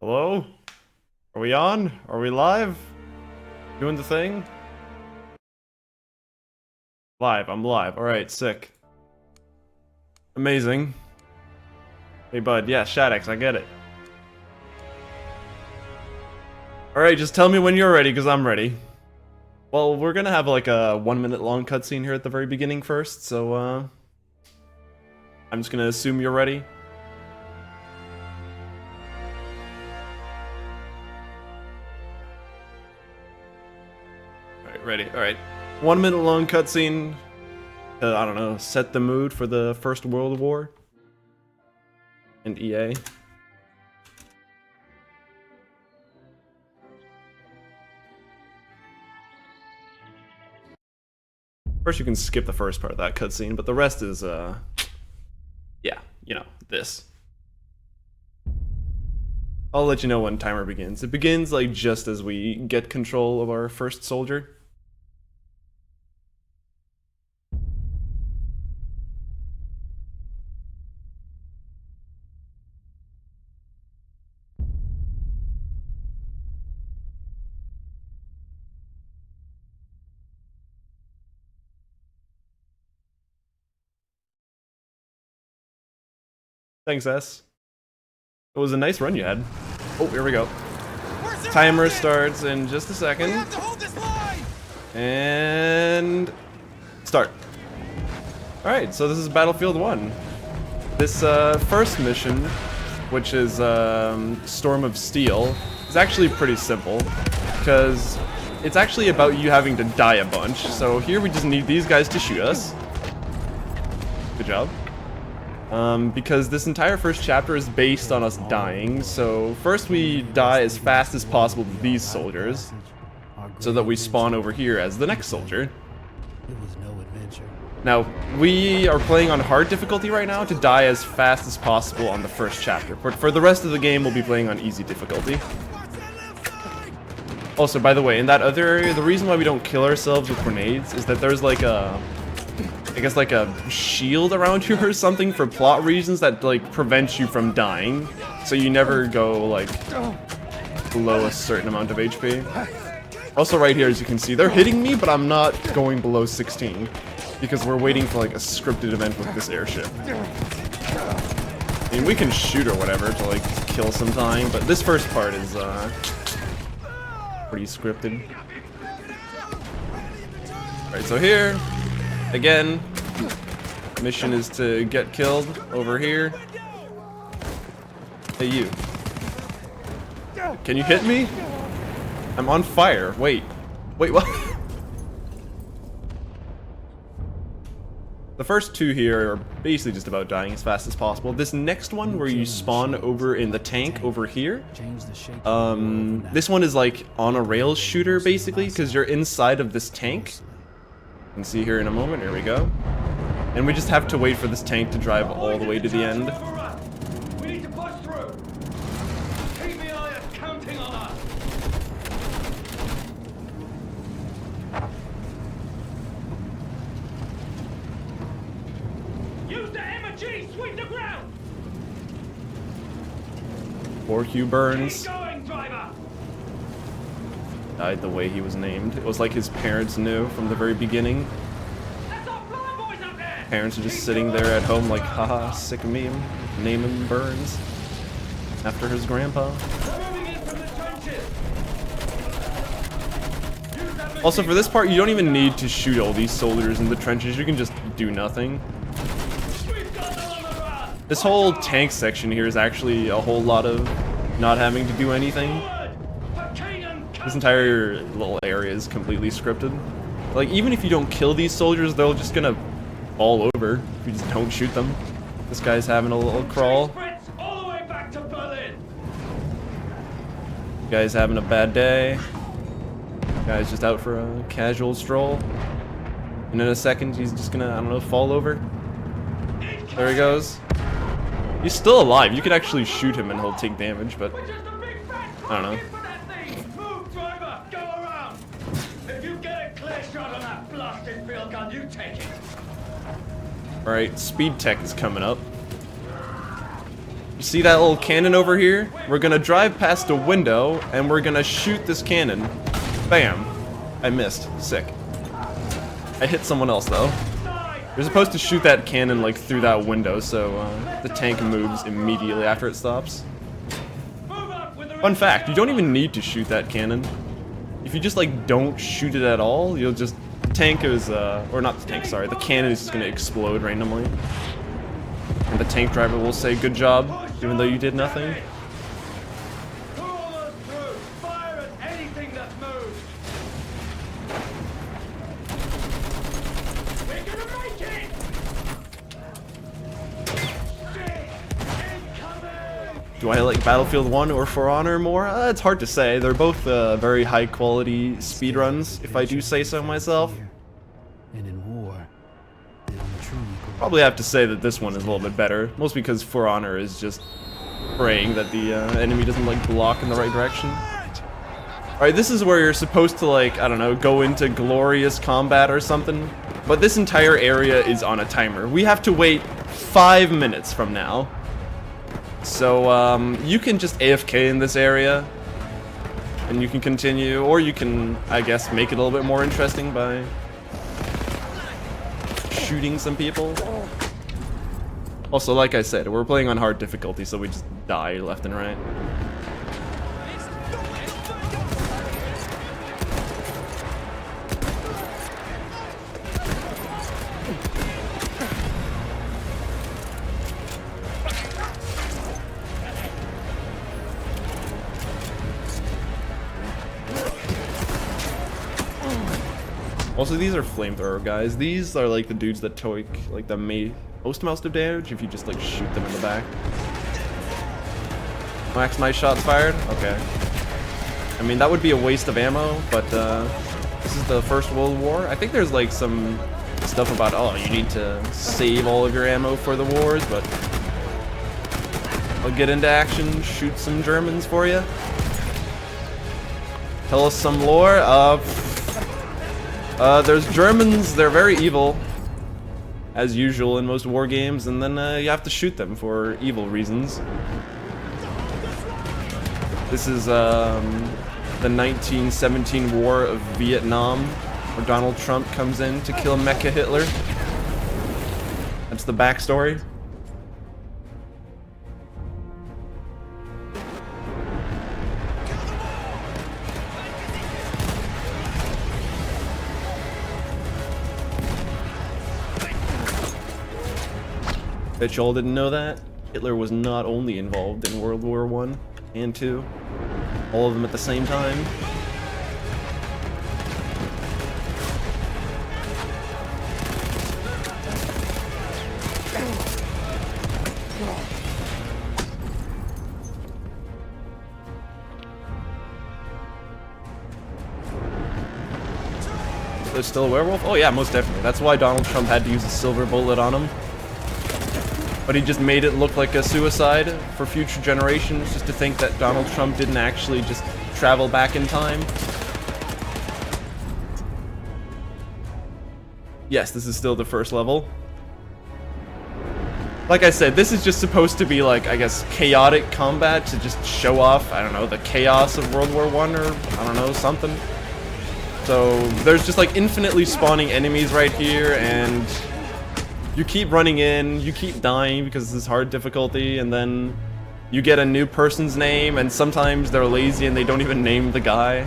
Hello? Are we on? Are we live? Doing the thing? Live, I'm live. Alright, sick. Amazing. Hey bud, yeah, Shadex, I get it. Alright, just tell me when you're ready, because I'm ready. Well, we're gonna have like a 1 minute long cutscene here at the very beginning first, so I'm just gonna assume you're ready. Alright, ready, alright. 1 minute long cutscene to, I don't know, set the mood for the First World War. And EA. First you can skip the first part of that cutscene, but the rest is, yeah, you know, this. I'll let you know when timer begins. It begins, like, just as we get control of our first soldier. Thanks, S. It was a nice run you had. Oh, here we go. Timer starts in just a second. And start. Alright, so this is Battlefield 1. This first mission, which is Storm of Steel, is actually pretty simple, because it's actually about you having to die a bunch. So here we just need these guys to shoot us. Good job. Because this entire first chapter is based on us dying, so first we die as fast as possible to these soldiers, so that we spawn over here as the next soldier. Now, we are playing on hard difficulty right now to die as fast as possible on the first chapter, but for the rest of the game we'll be playing on easy difficulty. Also, by the way, in that other area, the reason why we don't kill ourselves with grenades is that there's like a... I guess like a shield around you or something for plot reasons that like prevents you from dying, so you never go like below a certain amount of HP. Also right here, as you can see, they're hitting me, but I'm not going below 16 because we're waiting for like a scripted event with this airship. I mean, we can shoot or whatever to like kill some time, but this first part is pretty scripted. Alright, so here again, mission is to get killed over here. Hey, you. Can you hit me? I'm on fire. Wait, what? The first two here are basically just about dying as fast as possible. This next one, where you spawn over in the tank over here, this one is like on a rails shooter, basically, because you're inside of this tank. You can see here in a moment. Here we go. And we just have to wait for this tank to drive all the way to the end. We need to push through. Keep the eye counting on us. Use the MG, sweep the ground. Poor Hugh Burns. Keep going, driver. Died the way he was named. It was like his parents knew from the very beginning. Parents are just sitting there at home like, haha, sick of me, name him Burns. After his grandpa. Also, for this part, you don't even need to shoot all these soldiers in the trenches. You can just do nothing. This whole tank section here is actually a whole lot of not having to do anything. This entire little area is completely scripted. Like, even if you don't kill these soldiers, they're just gonna fall over if you just don't shoot them. This guy's having a little crawl. Guy's having a bad day. Guy's just out for a casual stroll. And in a second, he's just gonna, I don't know, fall over. There he goes. He's still alive. You could actually shoot him and he'll take damage, but I don't know. Alright, speed tech is coming up. See that little cannon over here? We're gonna drive past a window, and we're gonna shoot this cannon. Bam. I missed. Sick. I hit someone else, though. You're supposed to shoot that cannon, like, through that window, so the tank moves immediately after it stops. Fun fact, you don't even need to shoot that cannon. If you just, like, don't shoot it at all, you'll just... The tank is, or not the tank, sorry. The cannon is just gonna explode randomly. And the tank driver will say, good job, even though you did nothing. Do I like Battlefield 1 or For Honor more? It's hard to say. They're both very high quality speedruns, if I do say so myself. And in war, they don't truly Probably have to say that this one is a little bit better, mostly because For Honor is just praying that the enemy doesn't like block in the right direction. Alright, this is where you're supposed to, like, I don't know, go into glorious combat or something. But this entire area is on a timer. We have to wait 5 minutes from now. So, you can just AFK in this area, and you can continue, or you can, I guess, make it a little bit more interesting by shooting some people. Also, like I said, we're playing on hard difficulty, so we just die left and right. Also, these are flamethrower guys. These are like the dudes that take like the most amount of damage if you just like shoot them in the back. Max, nice shots fired. Okay. I mean, that would be a waste of ammo, but this is the First World War. I think there's like some stuff about, oh, you need to save all of your ammo for the wars, but I'll get into action, shoot some Germans for you. Tell us some lore. There's Germans, they're very evil, as usual in most war games, and then you have to shoot them for evil reasons. This is the 1917 War of Vietnam, where Donald Trump comes in to kill Mecha Hitler. That's the backstory. Bet y'all didn't know that. Hitler was not only involved in World War I and II, all of them at the same time. There's still a werewolf? Oh yeah, most definitely. That's why Donald Trump had to use a silver bullet on him. But he just made it look like a suicide for future generations, just to think that Donald Trump didn't actually just travel back in time. Yes, this is still the first level. Like I said, this is just supposed to be like, I guess, chaotic combat to just show off, I don't know, the chaos of World War I or, I don't know, something. So there's just like infinitely spawning enemies right here, and you keep running in, you keep dying because this is hard difficulty, and then you get a new person's name, and sometimes they're lazy and they don't even name the guy,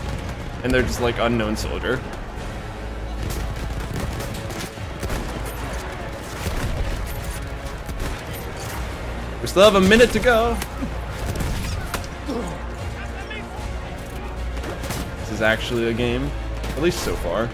and they're just like unknown soldier. We still have a minute to go. This is actually a game, at least so far.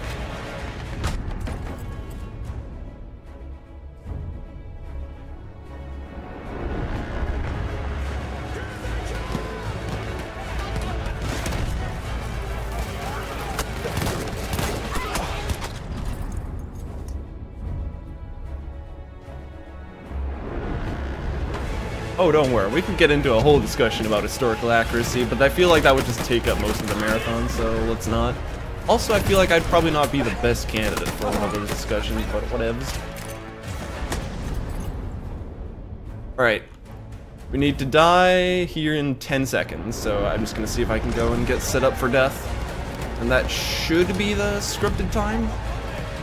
Oh, don't worry. We could get into a whole discussion about historical accuracy, but I feel like that would just take up most of the marathon, so let's not. Also, I feel like I'd probably not be the best candidate for one of those discussions, but whatevs. Alright. We need to die here in 10 seconds, so I'm just gonna see if I can go and get set up for death. And that should be the scripted time.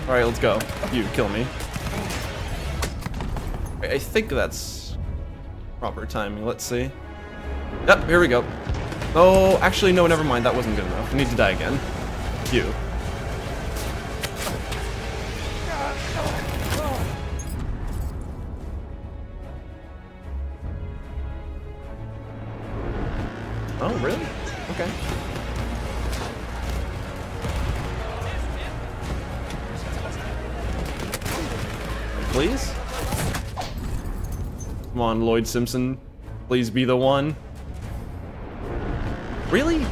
Alright, let's go. You, kill me. I think that's proper timing, let's see. Yep, here we go. Oh, actually, no, never mind, that wasn't good enough. We need to die again. You. Oh, really? Okay. Please? Come on, Lloyd Simpson. Please be the one. Really?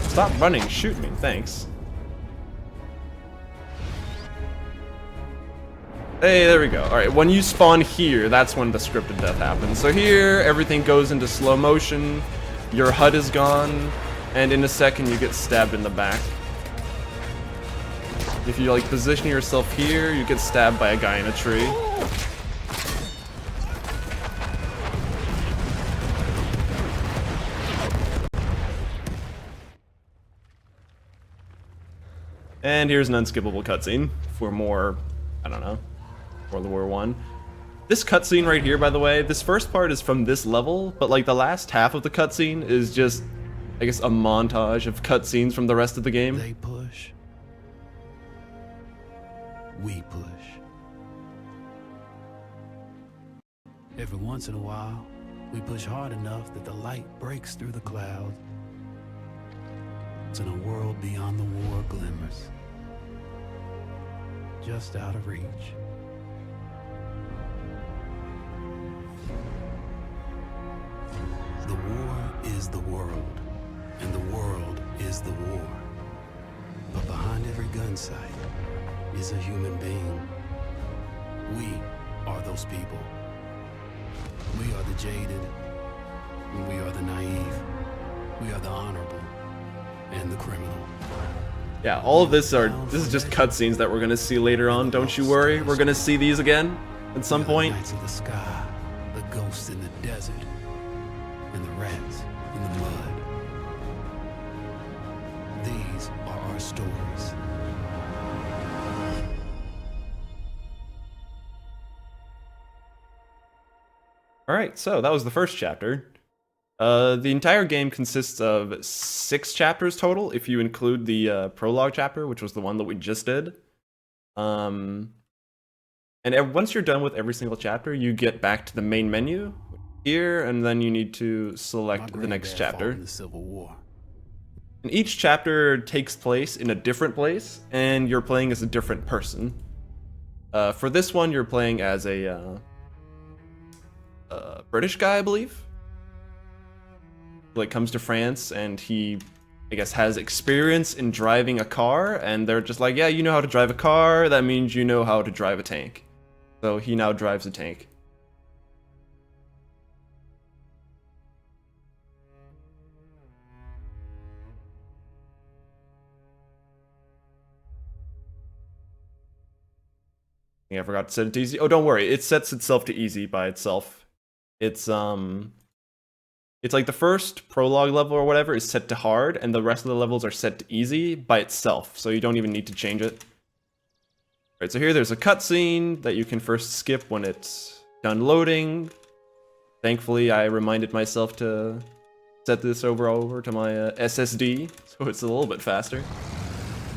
Stop running, shoot me, thanks. Hey, there we go. Alright, when you spawn here, that's when the scripted death happens. So here, everything goes into slow motion, your HUD is gone, and in a second you get stabbed in the back. If you like position yourself here, you get stabbed by a guy in a tree. And here's an unskippable cutscene for more, I don't know, World War I. This cutscene right here, by the way, this first part is from this level, but like the last half of the cutscene is just, I guess, a montage of cutscenes from the rest of the game. They push. We push. Every once in a while, we push hard enough that the light breaks through the clouds. And a world beyond the war glimmers. Just out of reach. The war is the world, and the world is the war. But behind every gun sight is a human being. We are those people. We are the jaded, and we are the naive. We are the honorable, and the criminal. Yeah, all of this is just cutscenes that we're gonna see later on, don't you worry. We're gonna see these again at some point. The knights of the sky, the ghosts in the desert, and the rats in the mud. These are our stories. Alright, so that was the first chapter. The entire game consists of 6 chapters total, if you include the prologue chapter, which was the one that we just did. And once you're done with every single chapter, you get back to the main menu here, and then you need to select the next chapter. In the Civil War. And each chapter takes place in a different place, and you're playing as a different person. For this one, you're playing as a British guy, I believe. Like comes to France and he, I guess, has experience in driving a car, and they're just like, yeah, you know how to drive a car, that means you know how to drive a tank. So he now drives a tank. Yeah, I forgot to set it to easy. Oh, don't worry, it sets itself to easy by itself. It's like the first prologue level or whatever is set to hard, and the rest of the levels are set to easy by itself, so you don't even need to change it. Alright, so here there's a cutscene that you can first skip when it's done loading. Thankfully, I reminded myself to set this over to my SSD, so it's a little bit faster.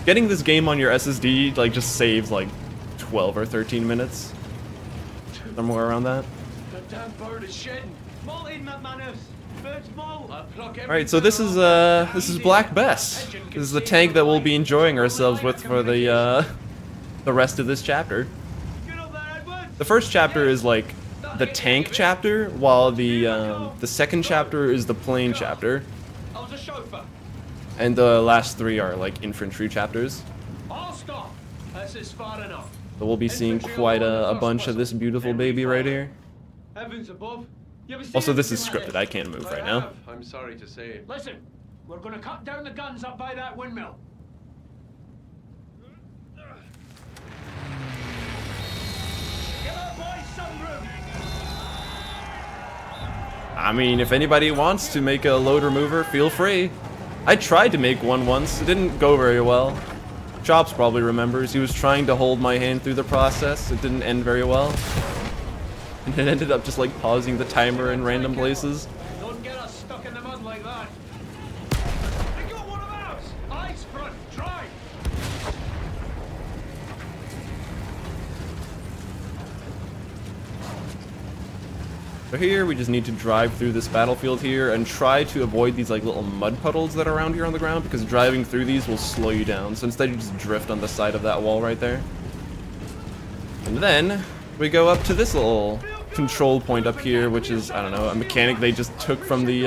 Getting this game on your SSD like just saves like 12 or 13 minutes. Somewhere around that. The damn bird is shedding. Molt in, McManus. Alright, so this is Black Bess. This is the tank that we'll be enjoying ourselves with for the rest of this chapter. The first chapter is like the tank chapter, while the second chapter is the plane chapter. And the last 3 are like infantry chapters. So we'll be seeing quite a bunch of this beautiful baby right here. Heavens above. Also, this is scripted. I can't move right now. I'm sorry to say. Listen, we're gonna cut down the guns up by that windmill. I mean, if anybody wants to make a load remover, feel free. I tried to make one once. It didn't go very well. Chops probably remembers. He was trying to hold my hand through the process. It didn't end very well. And it ended up just like pausing the timer in random places. Don't get us stuck in the mud like that. They got one of ours. Eyes front, drive. So here we just need to drive through this battlefield here and try to avoid these like little mud puddles that are around here on the ground, because driving through these will slow you down. So instead you just drift on the side of that wall right there. And then we go up to this little control point up here, which is, I don't know, a mechanic they just took from the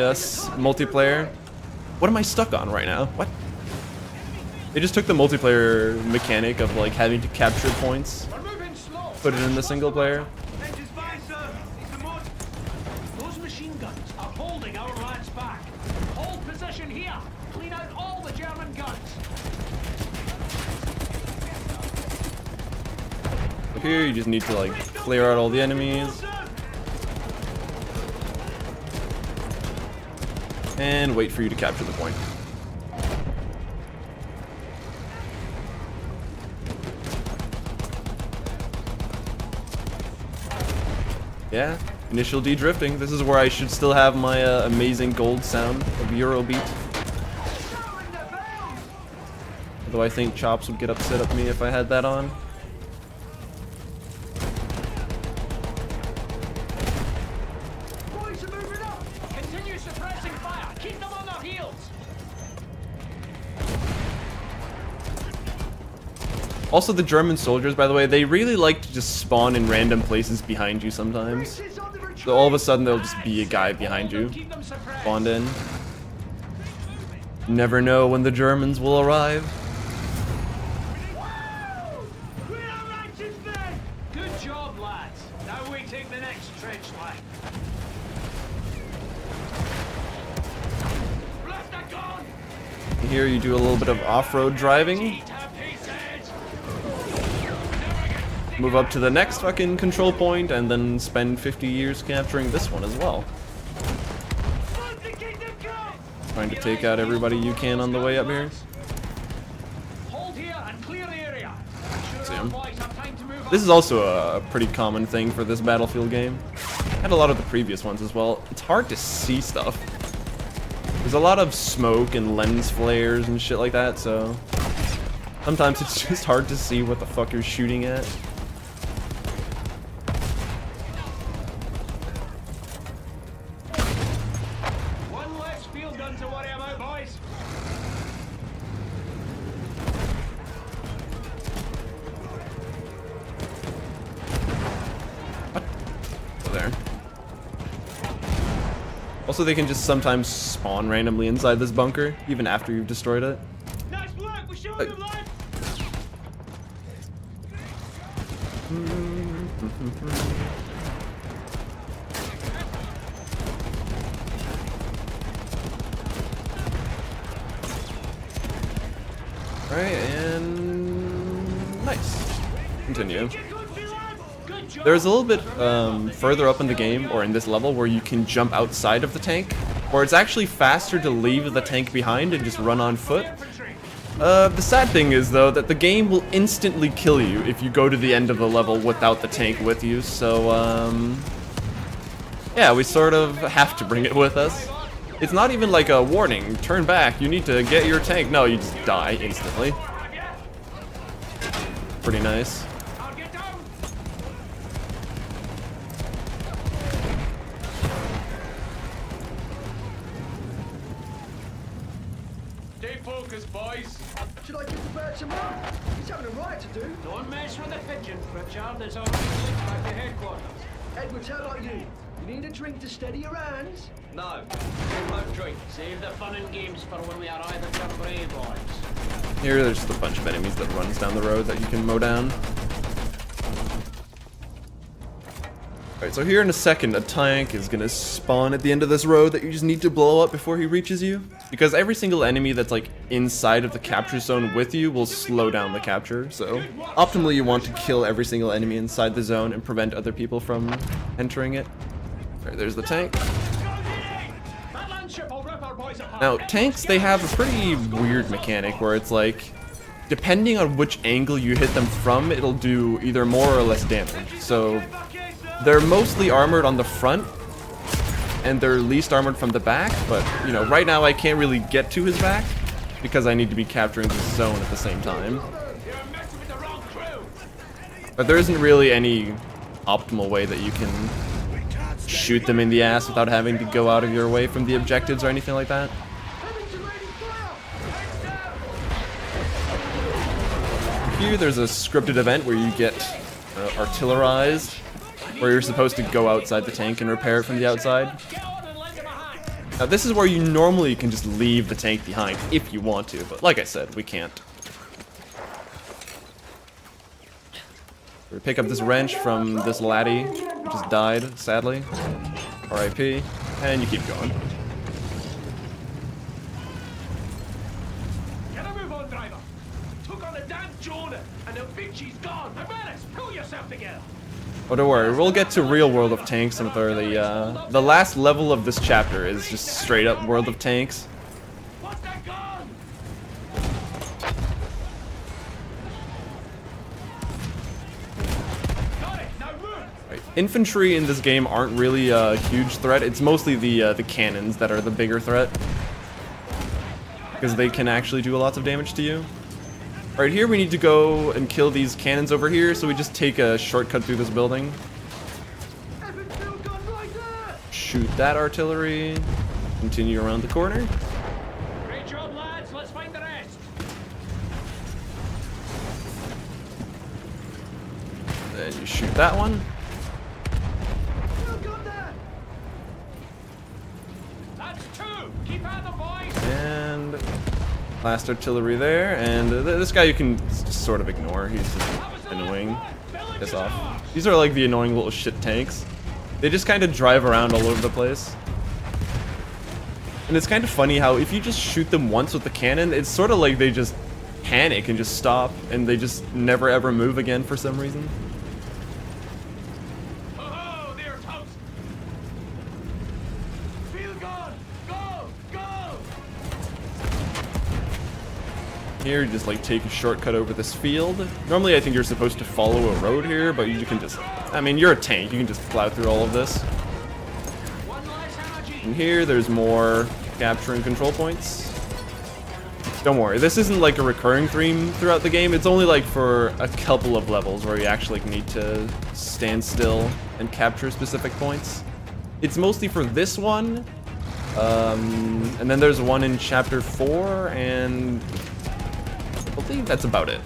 multiplayer. What am I stuck on right now? What? They just took the multiplayer mechanic of like having to capture points, put it in the single player. Engine's fine, sir. It's the mud. Those machine guns are holding our lads back. Hold position here. Clean out all the German guns. Here you just need to like clear out all the enemies and wait for you to capture the point. Yeah, initial de-drifting. This is where I should still have my amazing gold sound of Eurobeat. Although I think Chops would get upset at me if I had that on. Boys are moving up. Continue suppressing fire. Keep them on their heels. Also, the German soldiers, by the way, they really like to just spawn in random places behind you sometimes. So all of a sudden, there'll just be a guy behind you, Keep them suppressed. spawned in. Never know when the Germans will arrive. Clear our ranks instead. Good job, lads. Now we take the next trench line. Blast that gun. Here you do a little bit of off-road driving. Move up to the next fucking control point and then spend 50 years capturing this one as well. Trying to take out everybody you can on the way up here. Hold here and clear the area. See him. Boys have time to move This is also a pretty common thing for this Battlefield game. Had a lot of the previous ones as well. It's hard to see stuff. There's a lot of smoke and lens flares and shit like that, so sometimes it's just hard to see what the fuck you're shooting at. One less field gun to worry about, boys. So there. Also, they can just sometimes spawn randomly inside this bunker, even after you've destroyed it. Nice work, we're showing them, lads. Alright, and nice. Continue. Good job. There's a little bit further up in the game, or in this level, where you can jump outside of the tank, or it's actually faster to leave the tank behind and just run on foot. The sad thing is, though, that the game will instantly kill you if you go to the end of the level without the tank with you, so, yeah, we sort of have to bring it with us. It's not even like a warning, turn back, you need to get your tank. No, you just die instantly. Pretty nice. I'll get down. Stay focused, boys. Should I give the bird some more? He's having a riot to do. Don't mess with the pigeon, Pritchard. There's already linked back to headquarters. Edwards, how about you? You need a drink to steady your hands? No, we won't drink. Save the fun and games for when we arrive at Cambrai, boys. Here, there's just a bunch of enemies that runs down the road that you can mow down. Alright, so here in a second, a tank is gonna spawn at the end of this road that you just need to blow up before he reaches you. Because every single enemy that's like inside of the capture zone with you will slow down the capture, so optimally you want to kill every single enemy inside the zone and prevent other people from entering it. Alright, there's the tank. Now, tanks, they have a pretty weird mechanic where it's like, depending on which angle you hit them from, it'll do either more or less damage. So they're mostly armored on the front, and they're least armored from the back, but, you know, right now I can't really get to his back, because I need to be capturing this zone at the same time. But there isn't really any optimal way that you can shoot them in the ass without having to go out of your way from the objectives or anything like that. Here, there's a scripted event where you get artillerized, where you're supposed to go outside the tank and repair it from the outside. Now this is where you normally can just leave the tank behind if you want to, but like I said, we can't. We pick up this wrench from this laddie, who just died, sadly. RIP, and you keep going. Get a move on, driver. Took on a damn Jonah, and the bitchy's gone. Menace, pull yourself together. Oh, don't worry, we'll get to real World of Tanks and the last level of this chapter is just straight up World of Tanks. What's that gun? Got it, now move. Right. Infantry in this game aren't really a huge threat. It's mostly the cannons that are the bigger threat, because they can actually do lots of damage to you. Right here, we need to go and kill these cannons over here, so we just take a shortcut through this building. Shoot that artillery. Continue around the corner. Great job, lads. Let's find the rest. Then you shoot that one. That's two. Keep at the boys. And last artillery there, and this guy you can just sort of ignore. He's just annoying. Piss off. These are like the annoying little shit tanks. They just kind of drive around all over the place. And it's kind of funny how if you just shoot them once with the cannon, it's sort of like they just panic and just stop, and they just never ever move again for some reason. Oh, they're toast. Field gun. Go, go. Here, you just like take a shortcut over this field. Normally I think you're supposed to follow a road here, but you can just, I mean, you're a tank, you can just plow through all of this. One less energy. And here, there's more capture and control points. Don't worry, this isn't like a recurring theme throughout the game. It's only like for a couple of levels where you actually need to stand still and capture specific points. It's mostly for this one, and then there's one in Chapter 4, and I believe that's about it.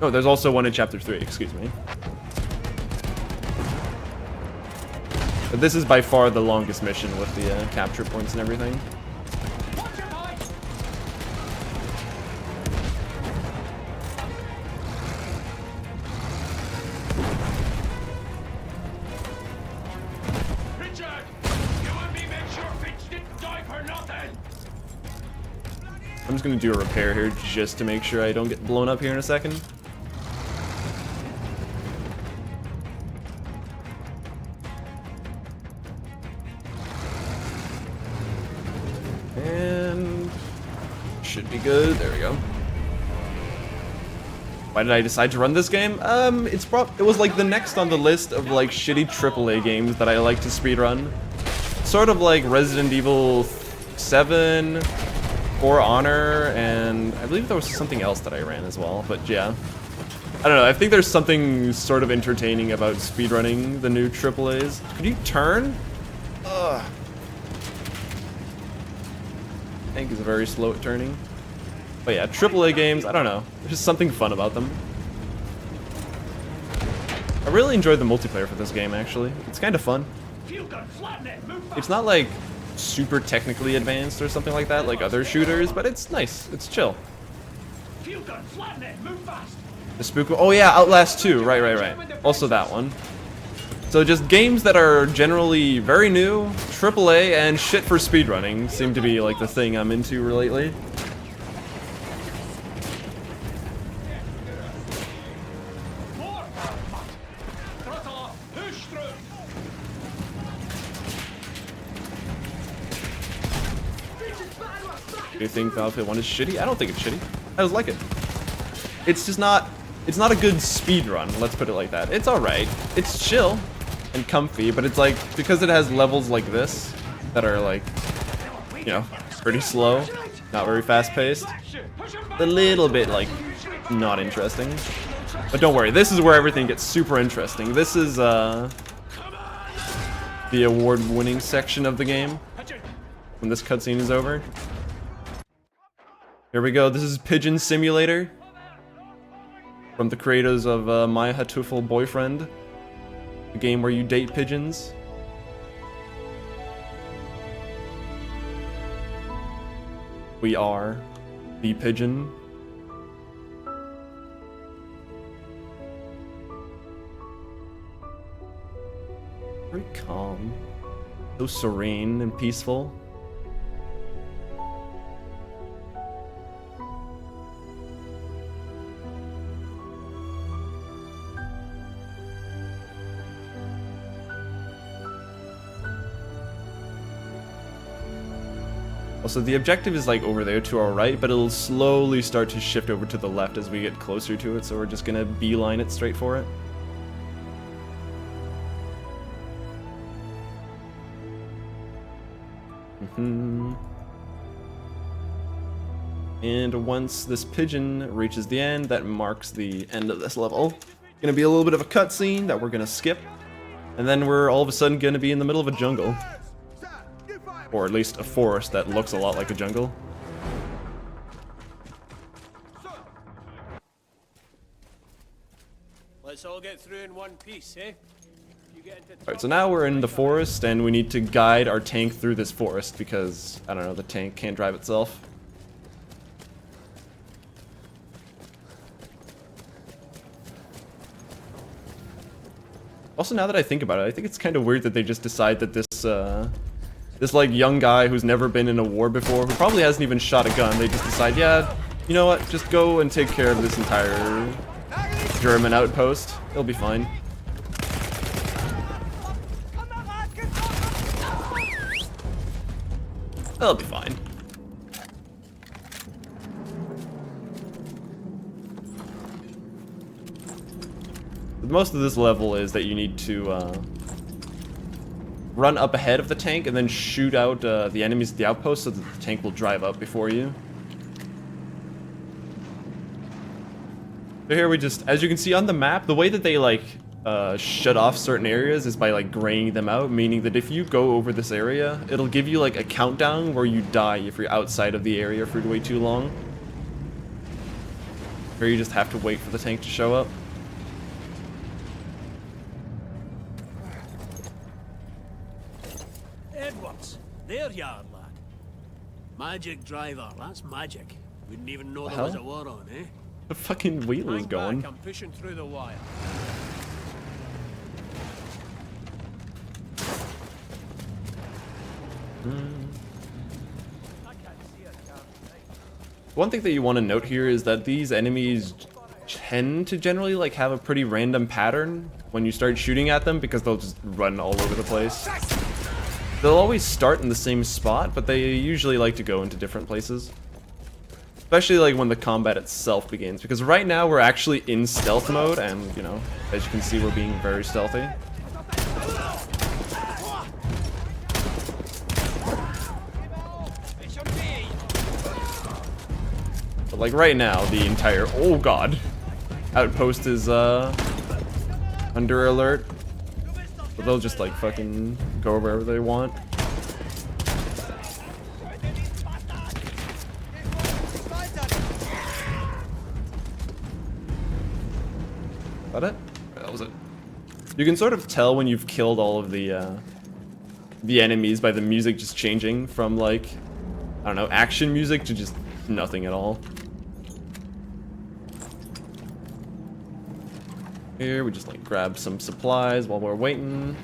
No, there's also one in Chapter 3, excuse me. But this is by far the longest mission with the capture points and everything. Watch your boy. Richard, you and me make sure Fitch didn't die for nothing. I'm just gonna do a repair here just to make sure I don't get blown up here in a second. And should be good. There we go. Why did I decide to run this game? It was like the next on the list of like shitty AAA games that I like to speedrun. Sort of like Resident Evil 7, For Honor, and I believe there was something else that I ran as well, but yeah. I don't know, I think there's something sort of entertaining about speedrunning the new AAAs. Could you turn? Ugh. Tank is very slow at turning. But yeah, AAA games, I don't know. There's just something fun about them. I really enjoyed the multiplayer for this game, actually. It's kind of fun. Field gun, flatten it. Move fast. It's not like super technically advanced or something like that, like other shooters, but it's nice. It's chill. Field gun, flatten it. Move fast. The spook. Oh yeah, Outlast 2. Right. Also that one. So just games that are generally very new, AAA, and shit for speedrunning seem to be like the thing I'm into lately. Do you think Battlefield 1 is shitty? I don't think it's shitty. I just like it. It's just not, it's not a good speed run, let's put it like that. It's alright. It's chill and comfy, but it's like, because it has levels like this that are like, you know, pretty slow, not very fast paced, a little bit like not interesting. But don't worry, this is where everything gets super interesting. This is the award-winning section of the game when this cutscene is over. Here we go. This is Pigeon Simulator from the creators of My Hatuful Boyfriend, a game where you date pigeons. We are the pigeon. Very calm, so serene and peaceful. Also, the objective is like over there to our right, but it'll slowly start to shift over to the left as we get closer to it, so we're just gonna beeline it straight for it. And once this pigeon reaches the end, that marks the end of this level. Gonna be a little bit of a cutscene that we're gonna skip, and then we're all of a sudden gonna be in the middle of a jungle. Or at least a forest that looks a lot like a jungle. Let's all get through in one piece, eh? Alright, so now we're in the forest and we need to guide our tank through this forest because, I don't know, the tank can't drive itself. Also, now that I think about it, I think it's kind of weird that they just decide that this like young guy who's never been in a war before, who probably hasn't even shot a gun, they just decide, yeah, you know what, just go and take care of this entire German outpost. It'll be fine. It'll be fine. Most of this level is that you need to run up ahead of the tank and then shoot out the enemies at the outpost so that the tank will drive up before you. So here we just, as you can see on the map, the way that they like shut off certain areas is by like graying them out, meaning that if you go over this area, it'll give you like a countdown where you die if you're outside of the area for way too long. Or you just have to wait for the tank to show up. There you are, lad. Magic driver, that's magic. Wouldn't even know there hell? was a war on, eh? The fucking wheel is Hang going. back, I'm pushing through the wire. One thing that you want to note here is that these enemies tend to generally like have a pretty random pattern when you start shooting at them because they'll just run all over the place. They'll always start in the same spot, but they usually like to go into different places. Especially like when the combat itself begins, because right now we're actually in stealth mode, and you know, as you can see, we're being very stealthy. But like right now, the entire, oh god, outpost is under alert. But they'll just like fucking go wherever they want. That it? That was it. You can sort of tell when you've killed all of the enemies by the music just changing from like, I don't know, action music to just nothing at all. Here, we just like grab some supplies while we're waiting.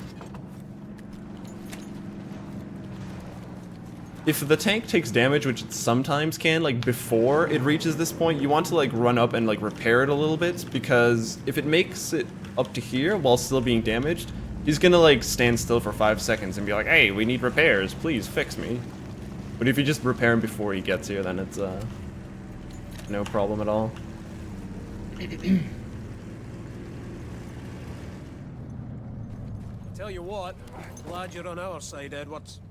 If the tank takes damage, which it sometimes can, like before it reaches this point, you want to like run up and like repair it a little bit, because if it makes it up to here while still being damaged, he's gonna like stand still for 5 seconds and be like, hey, we need repairs, please fix me. But if you just repair him before he gets here, then it's no problem at all. Tell you what, glad you're on our side, Edwards.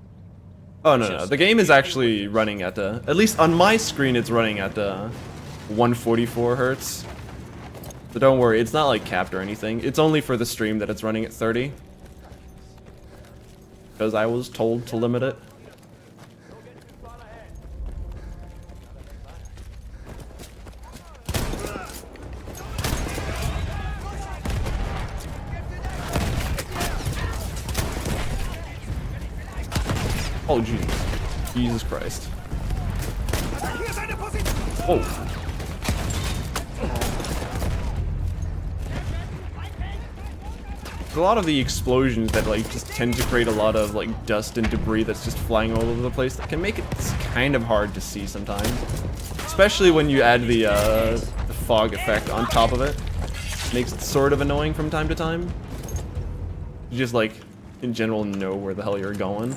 Oh no, the game is actually running at at least on my screen it's running at 144 hertz. So don't worry, it's not like capped or anything. It's only for the stream that it's running at 30. Because I was told to limit it. Oh jeez. Jesus Christ. Oh. There's a lot of the explosions that like just tend to create a lot of like dust and debris that's just flying all over the place that can make it kind of hard to see sometimes. Especially when you add the fog effect on top of it. Makes it sort of annoying from time to time. You just like in general know where the hell you're going.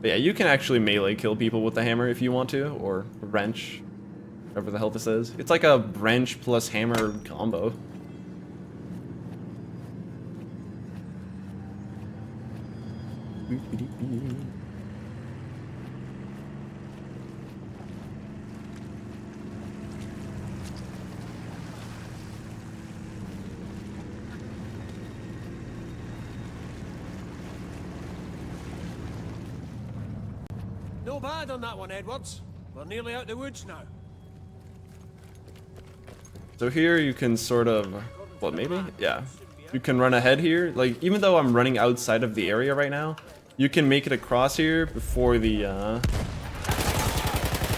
But yeah, you can actually melee kill people with the hammer if you want to, or wrench, whatever the hell this is. It's like a wrench plus hammer combo. No bad on that one, Edwards. We're nearly out the woods now. So here you can sort of, well maybe? Yeah. You can run ahead here. Like, even though I'm running outside of the area right now, you can make it across here before the,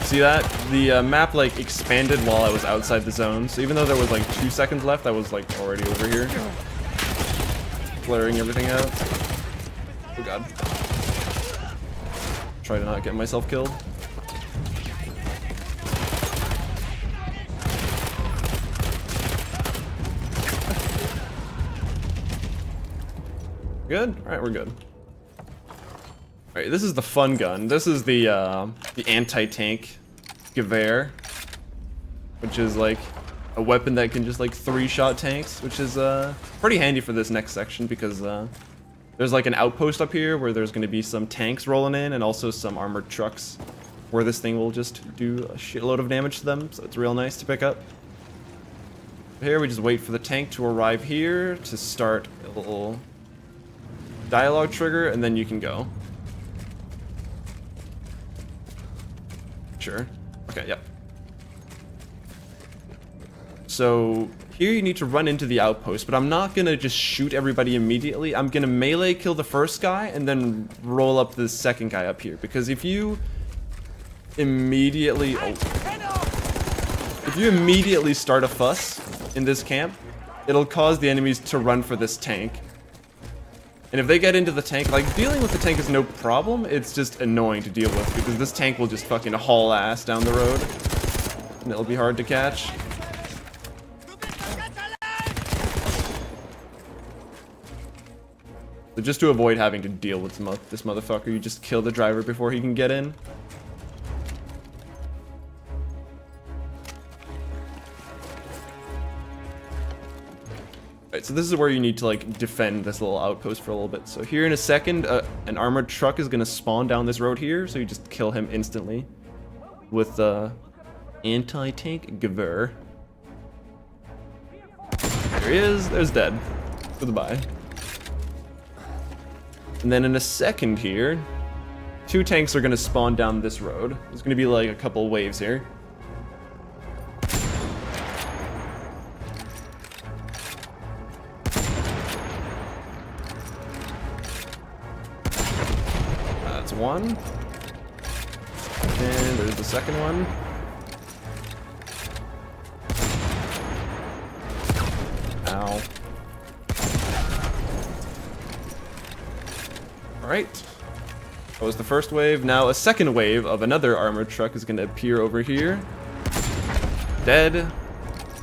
see that? The map like expanded while I was outside the zone. So even though there was like 2 seconds left, I was like already over here. Flaring everything out. Oh god. Try to not get myself killed. Good? Alright, we're good. Alright, this is the fun gun. This is the anti-tank Gewehr, which is like a weapon that can just like 3-shot tanks, which is pretty handy for this next section because there's like an outpost up here where there's going to be some tanks rolling in and also some armored trucks where this thing will just do a shitload of damage to them, so it's real nice to pick up. Here we just wait for the tank to arrive here to start a little dialogue trigger and then you can go. Sure. Okay, yep. So here you need to run into the outpost, but I'm not gonna just shoot everybody immediately. I'm gonna melee kill the first guy and then roll up the second guy up here. Because if you immediately start a fuss in this camp, it'll cause the enemies to run for this tank. And if they get into the tank, like dealing with the tank is no problem, it's just annoying to deal with because this tank will just fucking haul ass down the road. And it'll be hard to catch. So just to avoid having to deal with this motherfucker, you just kill the driver before he can get in. Alright, so this is where you need to like defend this little outpost for a little bit. So here in a second, an armored truck is gonna spawn down this road here, so you just kill him instantly with the anti-tank Gewehr. There he is. There's dead. Goodbye. And then in a second here, 2 tanks are gonna spawn down this road. There's gonna be like a couple waves here. one. And there's the second one. Ow. Alright. That was the first wave. Now a second wave of another armored truck is going to appear over here. Dead.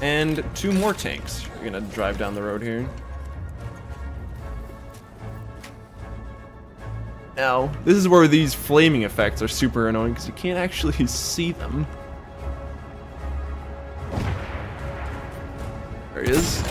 And 2 more tanks. We're going to drive down the road here. Now, this is where these flaming effects are super annoying because you can't actually see them. There he is.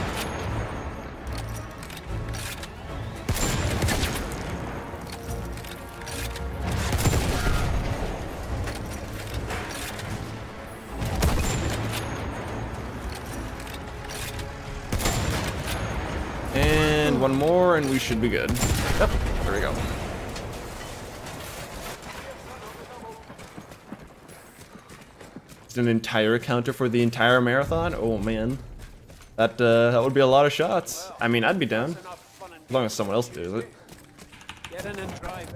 And one more and we should be good. Yep, there we go. An entire counter for the entire marathon? Oh man, that would be a lot of shots. I mean, I'd be down as long as someone else does it. Get in and drive.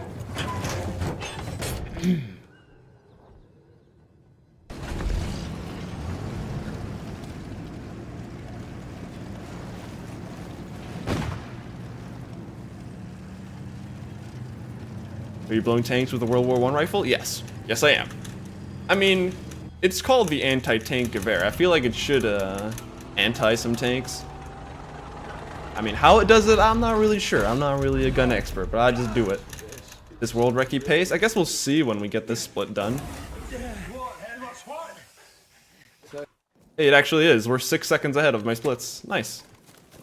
Are you blowing tanks with a World War I rifle? Yes. Yes, I am. I mean, it's called the anti-tank Gewehr. I feel like it should anti some tanks. I mean, how it does it, I'm not really sure. I'm not really a gun expert, but I just do it. This World Recce pace, I guess we'll see when we get this split done. Hey, it actually is. We're 6 seconds ahead of my splits. Nice.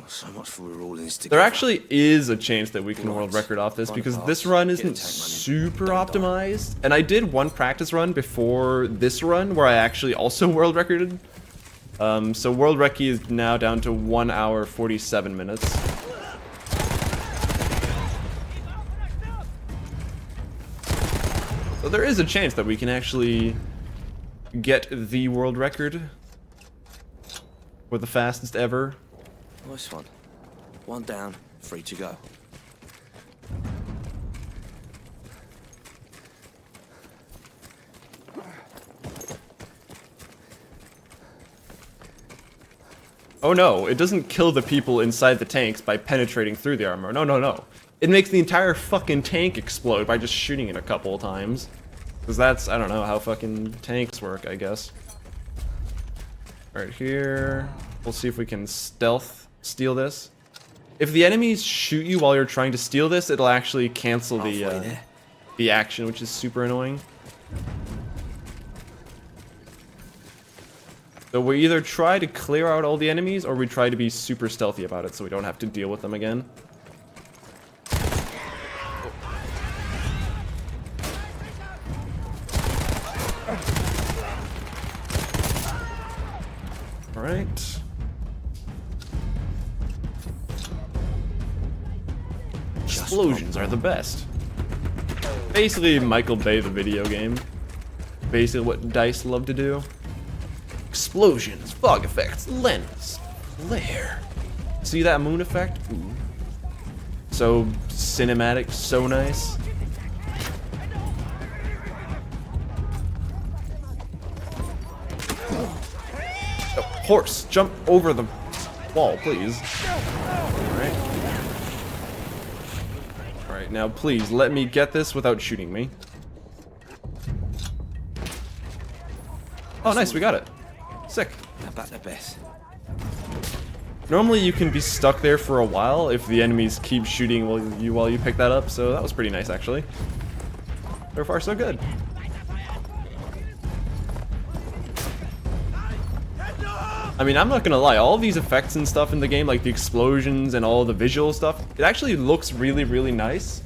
So much for we're all in this There together. actually is a chance that we can world record off this because this run isn't super optimized. And I did one practice run before this run where I actually also world recorded. So World Recce is now down to 1 hour 47 minutes. So there is a chance that we can actually get the world record for the fastest ever. Nice one. 1 down, 3 to go. Oh no, it doesn't kill the people inside the tanks by penetrating through the armor. No, no, no. It makes the entire fucking tank explode by just shooting it a couple of times. Because that's, I don't know how fucking tanks work, I guess. Right here. We'll see if we can steal this. If the enemies shoot you while you're trying to steal this, it'll actually cancel the action, which is super annoying. So we either try to clear out all the enemies, or we try to be super stealthy about it so we don't have to deal with them again. Alright. Explosions are the best. Basically, Michael Bay, the video game. Basically what DICE love to do. Explosions, fog effects, lens, flare. See that moon effect? Ooh. So cinematic, so nice. Oh, horse, jump over the wall, please. Alright. Alright, now please, let me get this without shooting me. Oh, nice, we got it. Sick. How about the best? Normally you can be stuck there for a while if the enemies keep shooting while you pick that up, so that was pretty nice actually. So far so good. I mean, I'm not gonna lie, all these effects and stuff in the game, like the explosions and all the visual stuff, it actually looks really, really nice.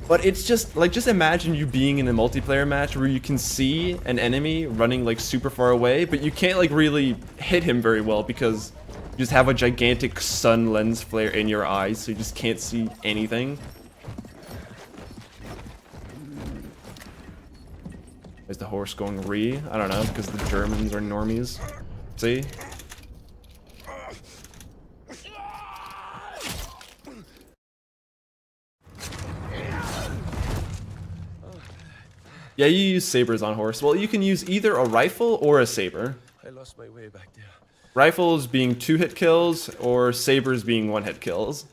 But it's just, like, just imagine you being in a multiplayer match where you can see an enemy running, like, super far away, but you can't, like, really hit him very well because you just have a gigantic sun lens flare in your eyes, so you just can't see anything. Is the horse going re? I don't know, because the Germans are normies. See? Yeah, you use sabers on horse. Well, you can use either a rifle or a saber. I lost my way back there. Rifles being 2-hit kills, or sabers being 1-hit kills.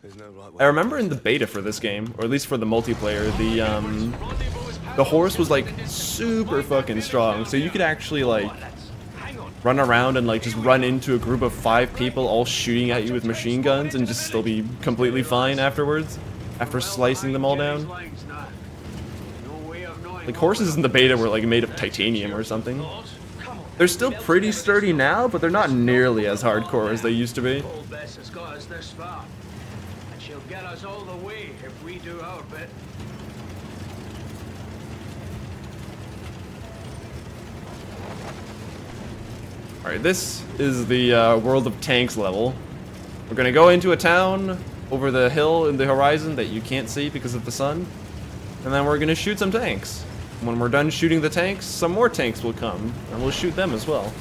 There's no right way. I remember in the beta for this game, or at least for the multiplayer, the horse was like super fucking strong. So you could actually like run around and like just run into a group of 5 people all shooting at you with machine guns and just still be completely fine afterwards, after slicing them all down. Like horses in the beta were like made of titanium or something. They're still pretty sturdy now, but they're not nearly as hardcore as they used to be. Old Bess has got us this far, and she'll get us all the way if we do our bit. Alright, this is the World of Tanks level. We're gonna go into a town over the hill in the horizon that you can't see because of the sun. And then we're gonna shoot some tanks. When we're done shooting the tanks, some more tanks will come, and we'll shoot them as well.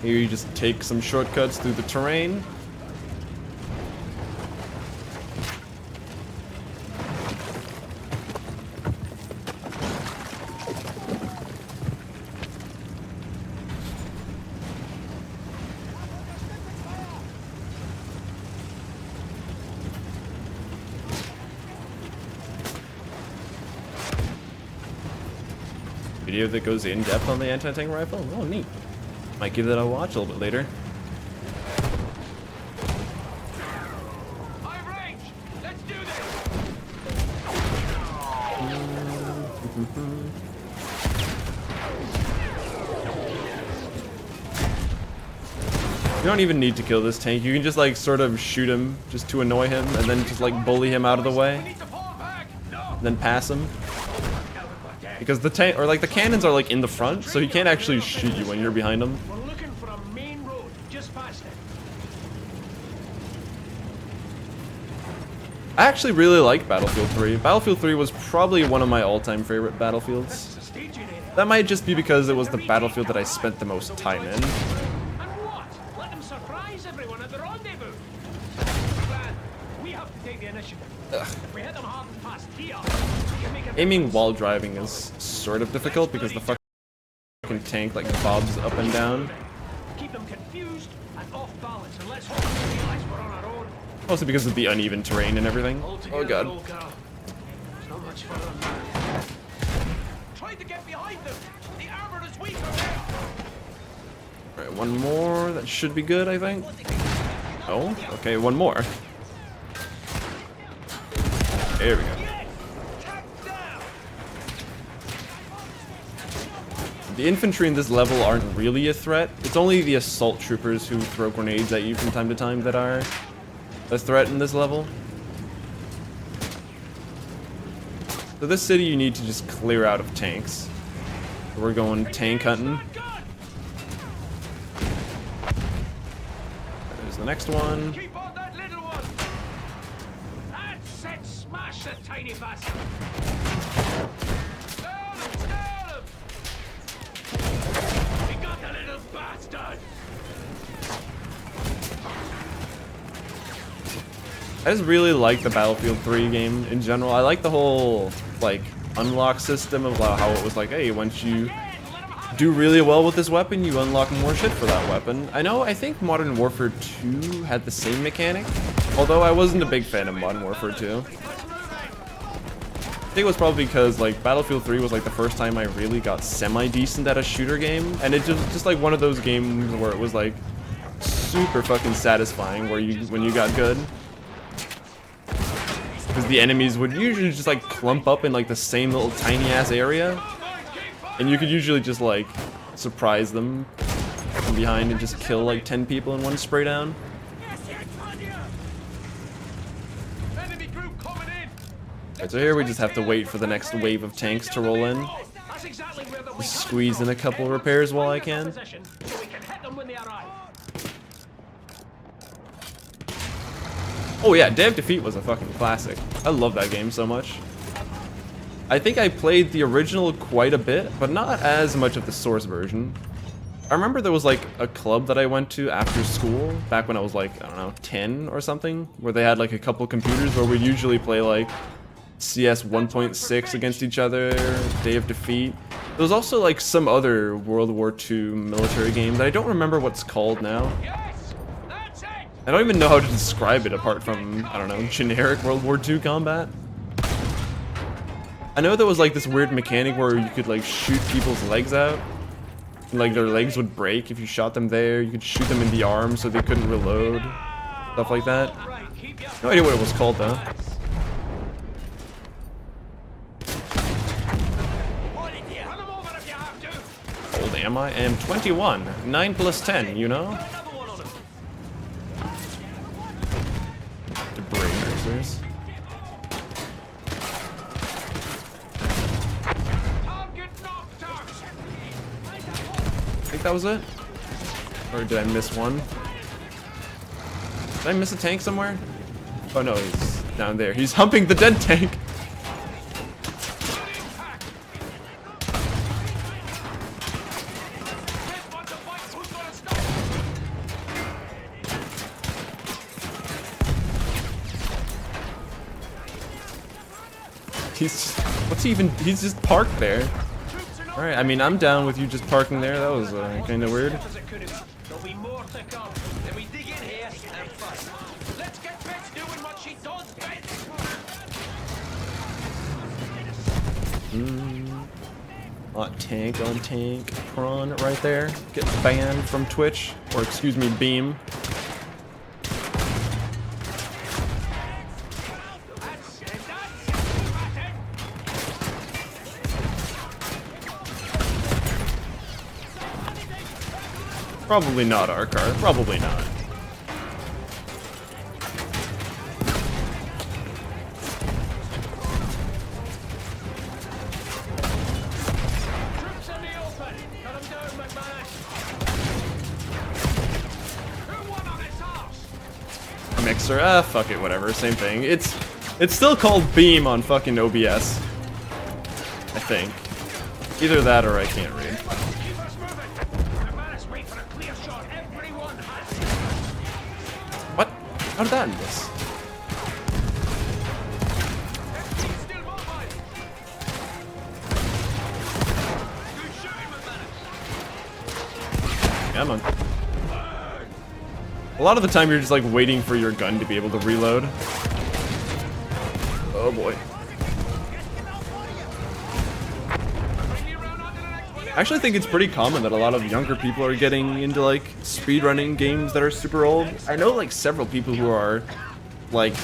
Here you just take some shortcuts through the terrain. Video that goes in depth on the anti-tank rifle? Oh, neat. Might give that a watch a little bit later. High range! Let's do this! You don't even need to kill this tank. You can just like sort of shoot him just to annoy him and then just like bully him out of the way. And then pass him. Because the tank, or like the cannons are like in the front, so he can't actually shoot you when you're behind him. We're looking for a main road just past it. I actually really like Battlefield 3. Battlefield 3 was probably one of my all-time favorite battlefields. That might just be because it was the battlefield that I spent the most time in. And what? Let them surprise everyone at the rendezvous. Plan. We have to take the initiative. If we hit them hard and fast here, we can make it. Aiming while driving is sort of difficult because the fucking tank like bobs up and down. Keep them confused and off balance, and let's hope they realize we're on our own. Also because of the uneven terrain and everything. Oh god. There's not much further now. Try to get behind them. The armor is weaker there. Alright, one more. That should be good, I think. Oh, okay, one more. There we go. The infantry in this level aren't really a threat. It's only the assault troopers who throw grenades at you from time to time that are a threat in this level. So this city you need to just clear out of tanks. We're going tank hunting. There's the next one. Keep on that little one. That's it. Smash the tiny bastard. Down him, down him. We got the little bastard. I just really like the Battlefield 3 game in general. I like the whole like unlock system of how it was like, hey, once you do really well with this weapon, you unlock more shit for that weapon. I think Modern Warfare 2 had the same mechanic, although I wasn't a big fan of Modern Warfare 2. I think it was probably because like Battlefield 3 was like the first time I really got semi-decent at a shooter game, and it just like one of those games where it was like super fucking satisfying when you got good. Because the enemies would usually just like clump up in like the same little tiny ass area, and you could usually just like surprise them from behind and just kill like 10 people in one spray down. Enemy group coming in. Right, so here we just have to wait for the next wave of tanks to roll in. That's exactly where the Just squeeze in a couple repairs while I can. position so we can hit them when they arrive. Oh yeah, Damn Defeat was a fucking classic. I love that game so much. I think I played the original quite a bit, but not as much of the Source version. I remember there was like a club that I went to after school back when I was like, I don't know, 10 or something, where they had like a couple computers where we'd usually play like CS 1.6 against each other, Day of Defeat. There was also like some other World War II military game that I don't remember what's called now. Yes, that's it. I don't even know how to describe it apart from, I don't know, generic World War II combat. I know there was like this weird mechanic where you could like shoot people's legs out. And, like their legs would break if you shot them there. You could shoot them in the arm so they couldn't reload. Stuff like that. Right, keep your No idea what it was called though. Run them over if you have to. How old am I? I am 21. 9 plus 10, you know? Another one on them. Debris tracers. Target knocked out. I think that was it? Or did I miss one? Did I miss a tank somewhere? Oh no, he's down there. He's humping the dead tank! He's just parked there. Alright, I mean, I'm down with you just parking there. That was kinda weird. There'll be more to come. Then we dig in here and fight. Let's get Bets doing what she does best. Tank on tank prawn right there. Getting banned from Twitch. Or excuse me, Beam. Probably not our car. Probably not. Troops in the open. Cut them down, McManus. Who won on his house? Mixer. Ah, fuck it, whatever. Same thing. It's still called Beam on fucking OBS. I think. Either that or I can't read. Keep us moving. McManus, wait for a clear shot. Everyone has. What? How did that miss? Still mobile. Good shooting, McManus. Yeah, man. A lot of the time you're just like waiting for your gun to be able to reload. Oh boy. I actually think it's pretty common that a lot of younger people are getting into like speedrunning games that are super old. I know like several people who are like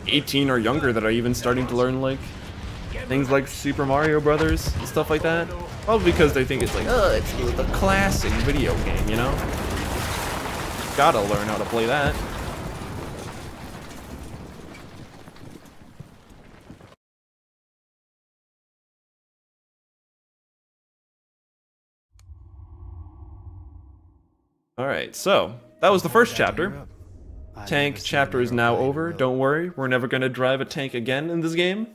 18 or younger that are even starting to learn like things like Super Mario Brothers and stuff like that. Probably because they think it's like, oh, it's the classic video game, you know? Gotta learn how to play that. Alright, so that was the first chapter. Tank chapter is now over. Don't worry, we're never gonna drive a tank again in this game.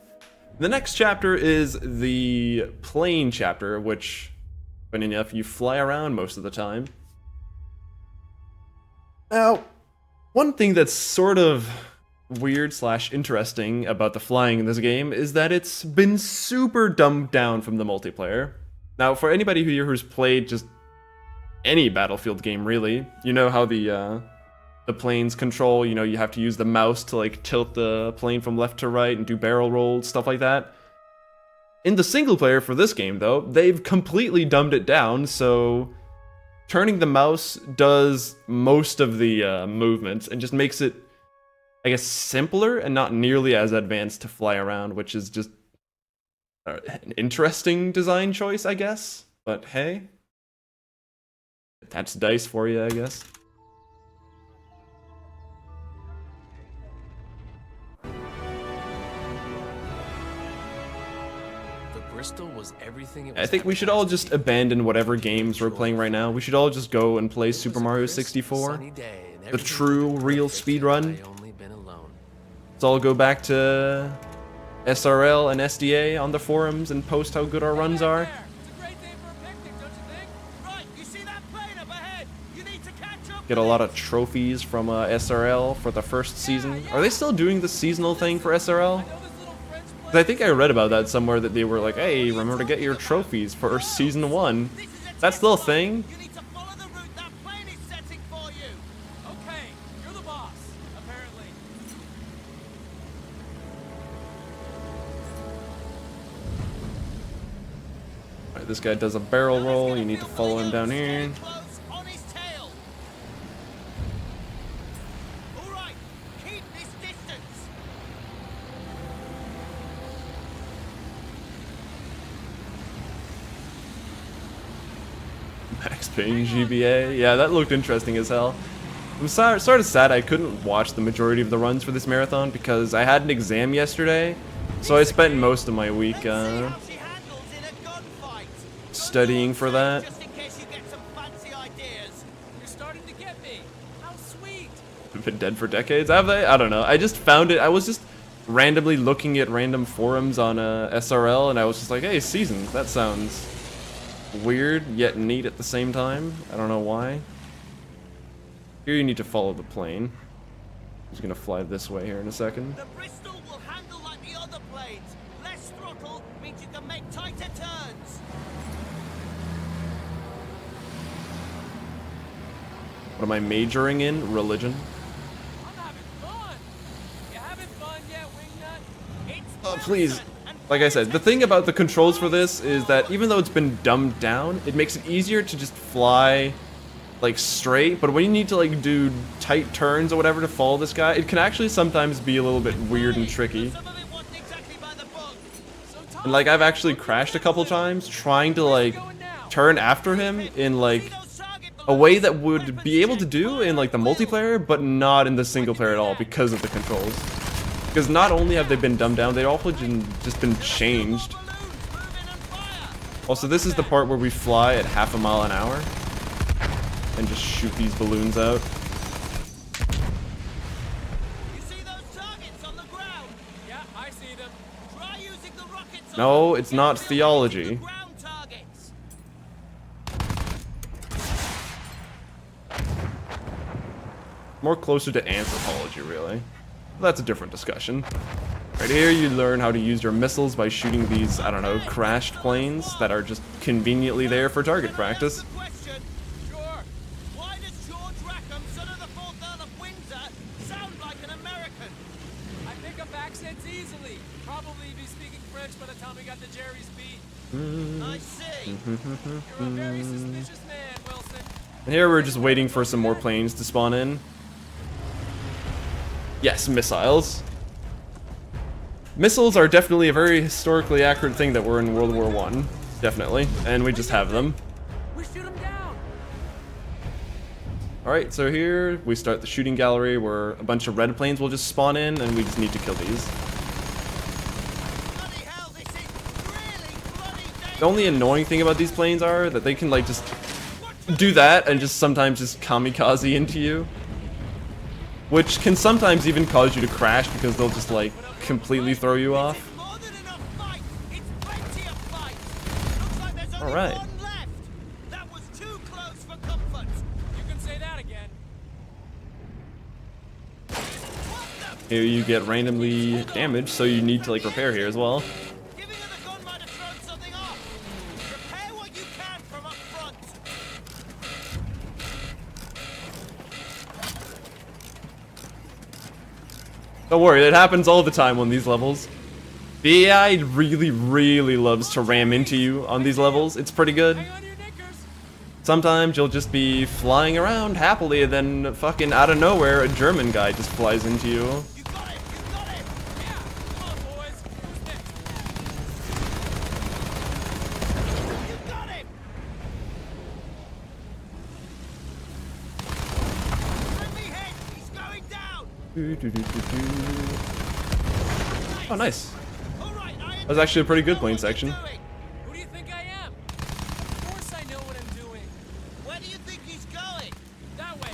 The next chapter is the plane chapter, which, funny enough, you fly around most of the time. Now, one thing that's sort of weird / interesting about the flying in this game is that it's been super dumbed down from the multiplayer. Now, for anybody here who's played just any Battlefield game, really, you know how the planes control, you know, you have to use the mouse to like tilt the plane from left to right and do barrel rolls, stuff like that. In the single player for this game, though, they've completely dumbed it down, so turning the mouse does most of the movements and just makes it, I guess, simpler and not nearly as advanced to fly around, which is just an interesting design choice, I guess. But hey, that's DICE for you, I guess. Bristol was everything it I was think we should all just abandon whatever games we're playing right now. We should all just go and play Super Mario 64. The true, real speedrun. Let's all go back to SRL and SDA on the forums and post how good our runs are. It's a great day for a picnic, don't you think? Right, you see get a lot of trophies from SRL for the first season. Are they still doing the seasonal thing for SRL? 'Cause I think I read about that somewhere, that they were like, hey, remember to get your trophies for season 1. That's still a thing? You need to follow the route that plane is setting for you. Okay, you're the boss, apparently. Alright, this guy does a barrel roll. You need to follow him down here. Close on his tail. All right, keep this distance. Max Payne GBA. Yeah, that looked interesting as hell. I'm sort of sad I couldn't watch the majority of the runs for this marathon because I had an exam yesterday, so I spent most of my week She handles in a gunfight. studying for that. Just in case you get some fancy ideas. You're starting to get me. How sweet. They've been dead for decades, have they? I don't know. I just found it. I was just randomly looking at random forums on SRL, and I was just like, hey, seasons. That sounds weird yet neat at the same time. I don't know why. Here you need to follow the plane. He's gonna fly this way here in a second. The Bristol will handle like the other planes. Less throttle means you can make tighter turns. What am I majoring in? Religion. I'm having fun. You having fun yet, Wingnut? It's Oh, please. Like I said, the thing about the controls for this is that even though it's been dumbed down, it makes it easier to just fly like straight, but when you need to like do tight turns or whatever to follow this guy, it can actually sometimes be a little bit weird and tricky. Some of it wasn't exactly by the book. So And like I've actually crashed a couple times trying to like turn after him in like a way that would be able to do in like the multiplayer, but not in the single player at all because of the controls. Because not only have they been dumbed down, they've also just been changed. Also, this is the part where we fly at half a mile an hour and just shoot these balloons out. You see those targets on the ground? Yeah, I see them. Try using the rockets. No, it's not theology. Ground targets. More closer to anthropology, really. That's a different discussion. Right here, you learn how to use your missiles by shooting these, I don't know, crashed planes that are just conveniently there for target practice. Question. Sure. Why does George Rackham, son of the 4th Earl of Windsor, sound like an American? I pick up accents easily. Probably be speaking French by the time we got to Jerry's beat. I see. You're a very suspicious man, Wilson. And here we're just waiting for some more planes to spawn in. Yes, missiles. Missiles are definitely a very historically accurate thing that were in World War I. Definitely. And we just have them. We shoot him down. Alright, so here we start the shooting gallery where a bunch of red planes will just spawn in and we just need to kill these. Bloody hell, this is really bloody dangerous. The only annoying thing about these planes are that they can like just do that and just sometimes just kamikaze into you. Which can sometimes even cause you to crash because they'll just like completely throw you off. It's more than enough fight. It's plenty of fight. Looks like there's only All right. one left. That was too close for comfort. You can say that again. Here you get randomly damaged, so you need to like repair here as well. Giving her the gun might have thrown something off. Repair what you can from up front. Don't worry, it happens all the time on these levels. The AI really, really loves to ram into you on these levels. It's pretty good. Hang on to your knickers. Sometimes you'll just be flying around happily, and then fucking out of nowhere, a German guy just flies into you. You got it. You got it. Yeah. Come on, boys. Who's next? You got it. Friendly hit. He's going down. Oh, nice. All right, That was actually a pretty good plane section. Who do you think I am? Of course I know what I'm doing. Where do you think he's going? That way.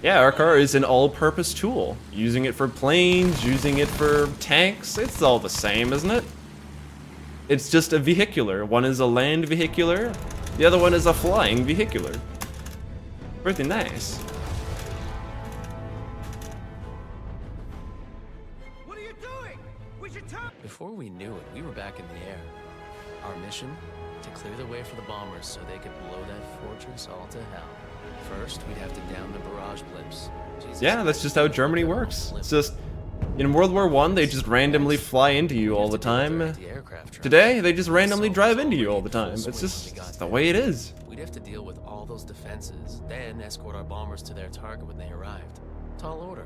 Yeah, our car is an all-purpose tool. Using it for planes, using it for tanks, it's all the same, isn't it? It's just a vehicular. One is a land vehicular, the other one is a flying vehicular. Pretty nice. doing? We should turn. Before we knew it, we were back in the air. Our mission? To clear the way for the bombers so they could blow that fortress all to hell. First, we'd have to down the barrage blips. Jesus Yeah, that's just how Germany works. It's just, in World War I, they just randomly fly into you all the time. Today, they just randomly drive into you all the time. It's just the way it is. We'd have to deal with all those defenses, then escort our bombers to their target when they arrived. Tall order.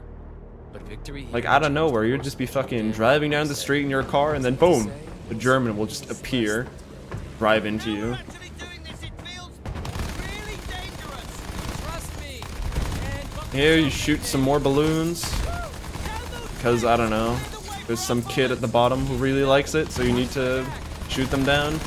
But victory Like, out of nowhere, you'd just be fucking driving down the street in your car, and then boom, the German will just appear, drive into you. Here, you shoot some more balloons. Because, I don't know, there's some kid at the bottom who really likes it, so you need to shoot them down.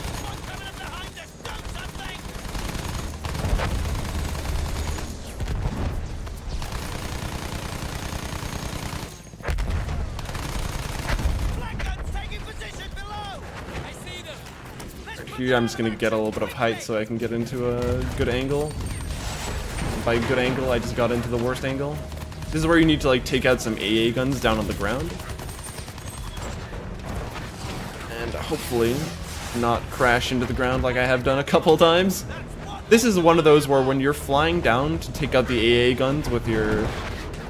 Here, I'm just gonna get a little bit of height so I can get into a good angle. By good angle, I just got into the worst angle. This is where you need to like take out some AA guns down on the ground. And hopefully not crash into the ground like I have done a couple times. This is one of those where when you're flying down to take out the AA guns with your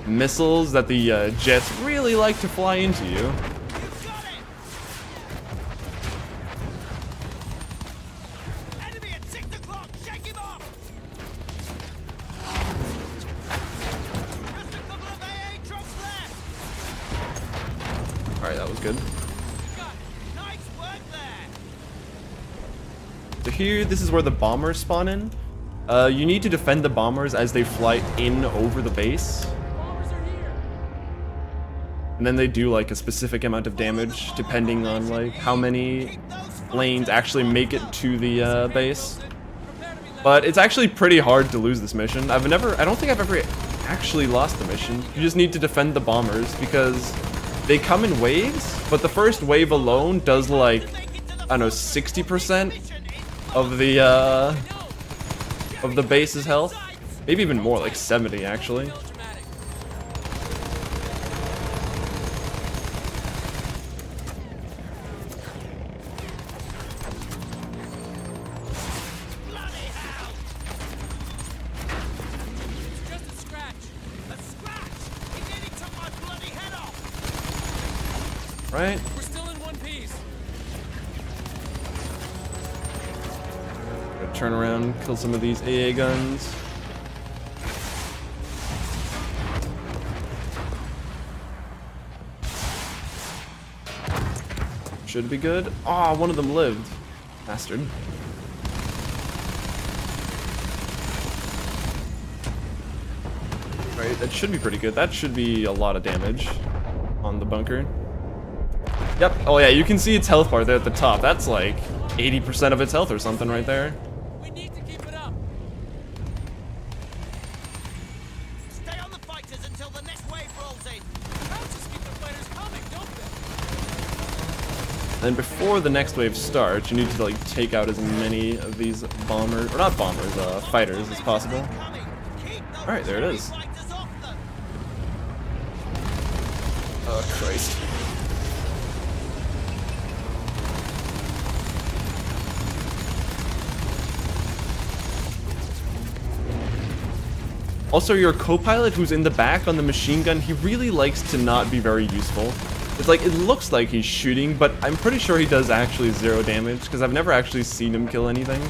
missiles that the jets really like to fly into you. Alright, that was good. So here, this is where the bombers spawn in. You need to defend the bombers as they fly in over the base. And then they do like a specific amount of damage depending on like how many planes actually make it to the base. But it's actually pretty hard to lose this mission. I don't think I've ever actually lost the mission. You just need to defend the bombers because they come in waves, but the first wave alone does like, I don't know, 60% of the base's health. Maybe even more, like 70 actually. Right? We're still in one piece. Gotta turn around, kill some of these AA guns. Should be good. Ah, one of them lived. Bastard. Right, that should be pretty good. That should be a lot of damage on the bunker. Yep. Oh yeah, you can see its health bar there at the top. That's like 80% of its health or something right there. We need to keep it up. Stay on the fighters until the next wave rolls in. Just keep the fighters coming, don't they? Then before the next wave starts, you need to like take out as many of these bombers, or not bombers, fighters as possible. All right, there it is. Oh Christ. Also, your co-pilot who's in the back on the machine gun, he really likes to not be very useful. It's like, it looks like he's shooting, but I'm pretty sure he does actually 0 damage, because I've never actually seen him kill anything.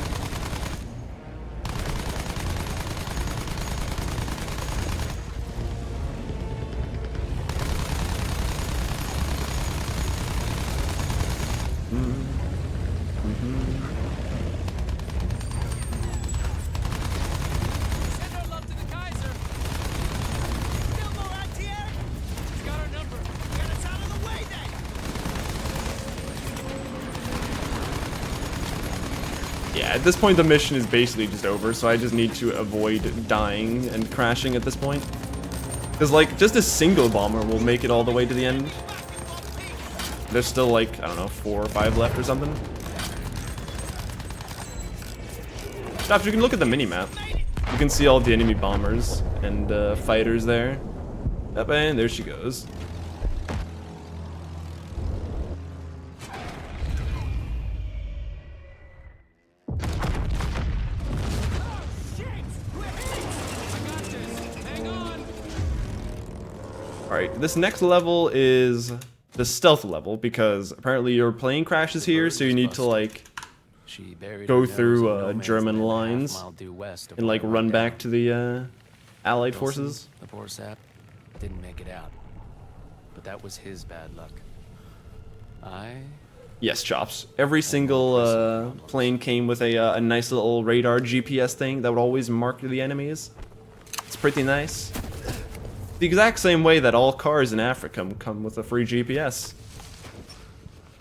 Yeah, at this point the mission is basically just over, so I just need to avoid dying and crashing at this point. Because like, just a single bomber will make it all the way to the end. There's still like, I don't know, 4 or 5 left or something. Stop, you can look at the mini-map. You can see all the enemy bombers and fighters there. Yep, and there she goes. Alright, this next level is the stealth level, because apparently your plane crashes here, so you need to, like, She buried go her nose through in no man's German land a lines half-mile due west of and, like, where I run went back down. to the Allied Wilson, forces. the poor sap, didn't make it out. But that was his bad luck. Yes, Chops. Every single plane came with a nice little radar GPS thing that would always mark the enemies. It's pretty nice. The exact same way that all cars in Africa come with a free GPS.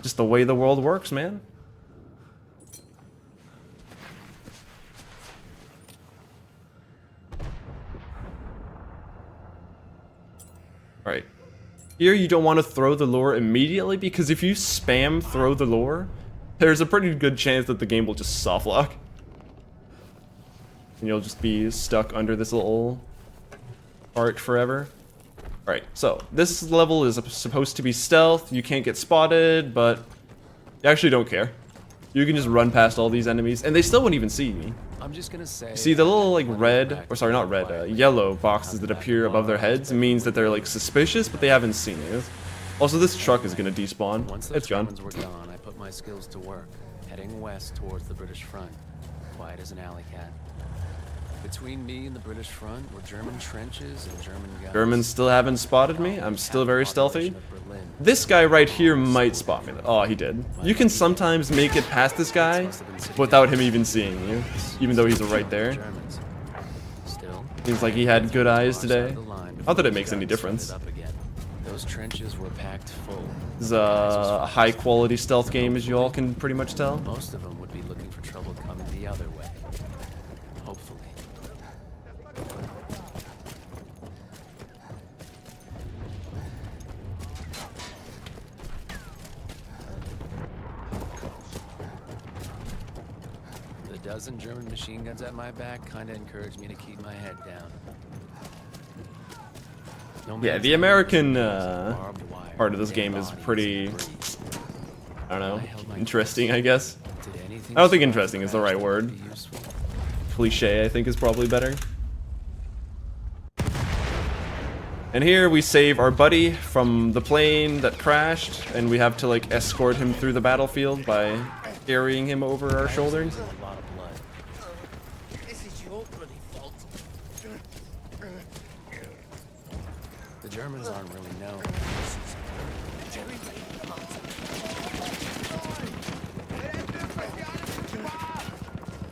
Just the way the world works, man. Alright. Here you don't want to throw the lure immediately, because if you spam throw the lure, there's a pretty good chance that the game will just soft lock. And you'll just be stuck under this little arch forever. Alright, so this level is supposed to be stealth. You can't get spotted, but you actually don't care. You can just run past all these enemies, and they still won't even see me. I'm just gonna say. See the little like red, or sorry, not red, yellow boxes that appear above their heads means that they're like suspicious, but they haven't seen you. Also, this truck is gonna despawn. Once those It's gone. Germans were gone, I put my skills to work, heading west towards the British front, quiet as an alley cat. Between me and the British front were German trenches and German guns. Germans still haven't spotted me. I'm still very stealthy. Population of Berlin. This guy right here might spot me. Oh, he did. You can sometimes make it past this guy without him even seeing you, even though he's right there. Germans. Still, Seems like he had good eyes far side of today. the line Not that it before makes the any guns difference. started up again. Those trenches were packed full. This is a high quality stealth game, as you all can pretty much tell. Most of them would be looking for trouble coming the other way. Hopefully. The dozen German machine guns at my back kinda encouraged me to keep my head down. No Yeah, man's the land American was barbed wire, part of this dead game is bodies, pretty, debris. I don't know, I held my interesting, I guess. Did anything I don't think survive interesting is the crash right that word. would be useful? Cliche, I think, is probably better. And here we save our buddy from the plane that crashed, and we have to like escort him through the battlefield by carrying him over our shoulders. A lot of blood. This is your bloody fault. The Germans aren't really known.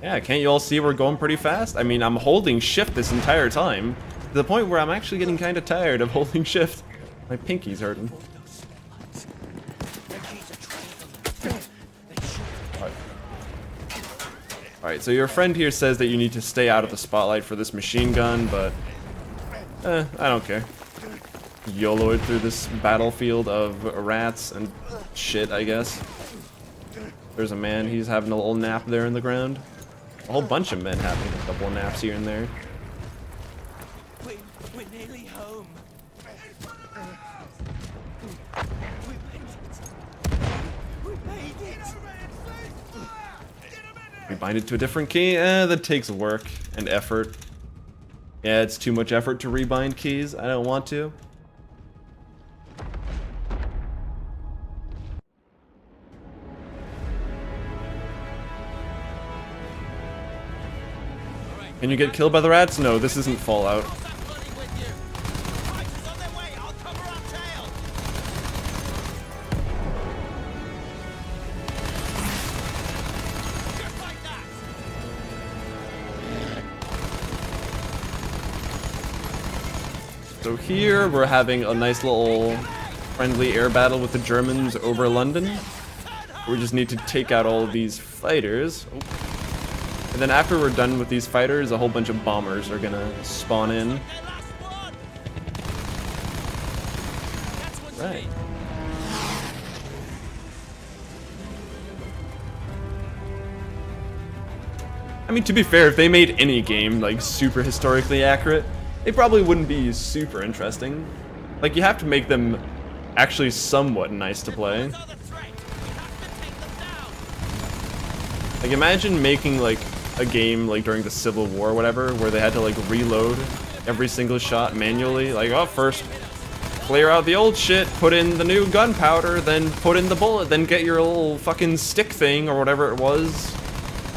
Yeah, can't you all see we're going pretty fast? I mean, I'm holding shift this entire time, to the point where I'm actually getting kind of tired of holding shift. My pinky's hurting. Alright, so your friend here says that you need to stay out of the spotlight for this machine gun, but I don't care. YOLO it through this battlefield of rats and shit, I guess. There's a man, he's having a little nap there in the ground. A whole bunch of men having a couple of naps here and there. We're nearly home. We made it. We bind it to a different key? That takes work and effort. Yeah, it's too much effort to rebind keys. I don't want to. Can you get killed by the rats? No, this isn't Fallout. Cross that bloody with you. Fighters on their way. I'll cover our tail. Just like that. So here we're having a nice little friendly air battle with the Germans over London. We just need to take out all of these fighters. Oh. And then after we're done with these fighters, a whole bunch of bombers are gonna spawn in. Their last one. That's what you Right. need. I mean, to be fair, if they made any game like super historically accurate, they probably wouldn't be super interesting. Like, you have to make them actually somewhat nice to play. Those are the threat. We have to take them down. Like, imagine making like a game like during the Civil War or whatever, where they had to like reload every single shot manually. Like, oh, first clear out the old shit, put in the new gunpowder, then put in the bullet, then get your little fucking stick thing or whatever it was,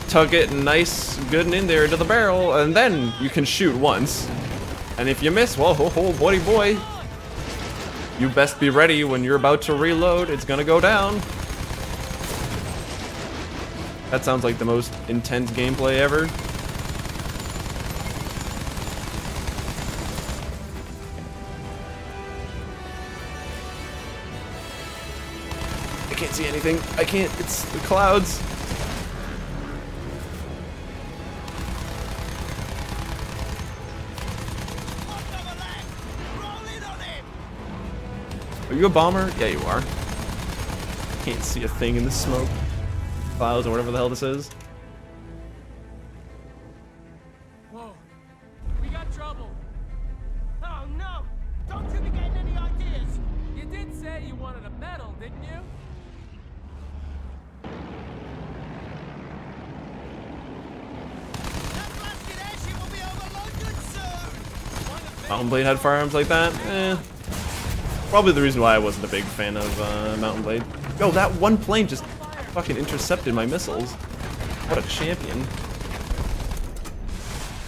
tug it nice, good and in there to the barrel, and then you can shoot once. And if you miss, well, buddy boy, you best be ready when you're about to reload. It's gonna go down. That sounds like the most intense gameplay ever. I can't see anything. I can't. It's the clouds. Are you a bomber? Yeah, you are. Can't see a thing in the smoke. Clouds or whatever the hell this is. Whoa. We got trouble. Oh no! Don't you be getting any ideas! You did say you wanted a medal, didn't you? That blasted airship will be over London soon! Mountain Blade had firearms like that? Eh. Probably the reason why I wasn't a big fan of Mountain Blade. Yo, that one plane just fucking intercepted my missiles. What a champion.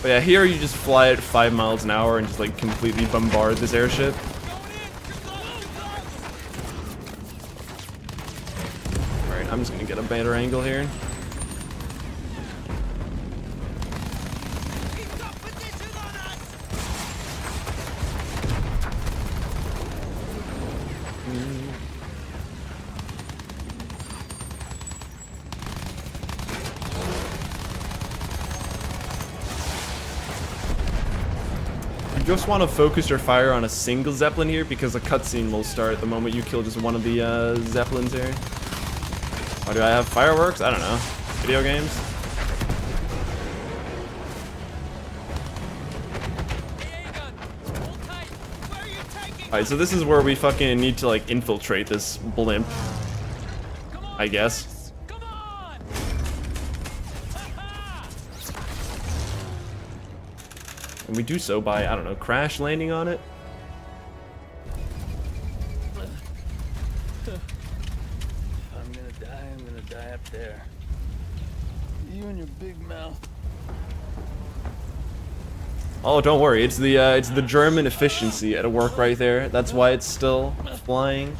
But yeah, here you just fly at 5 miles an hour and just like completely bombard this airship. Alright, I'm just gonna get a better angle here. You just want to focus your fire on a single Zeppelin here because a cutscene will start the moment you kill just one of the Zeppelins here. Why do I have fireworks? I don't know. Video games? Alright, so this is where we fucking need to like infiltrate this blimp, I guess. And we do so by, I don't know, crash landing on it? I'm gonna die up there. You and your big mouth. Oh, don't worry, it's the German efficiency at work right there. That's why it's still flying.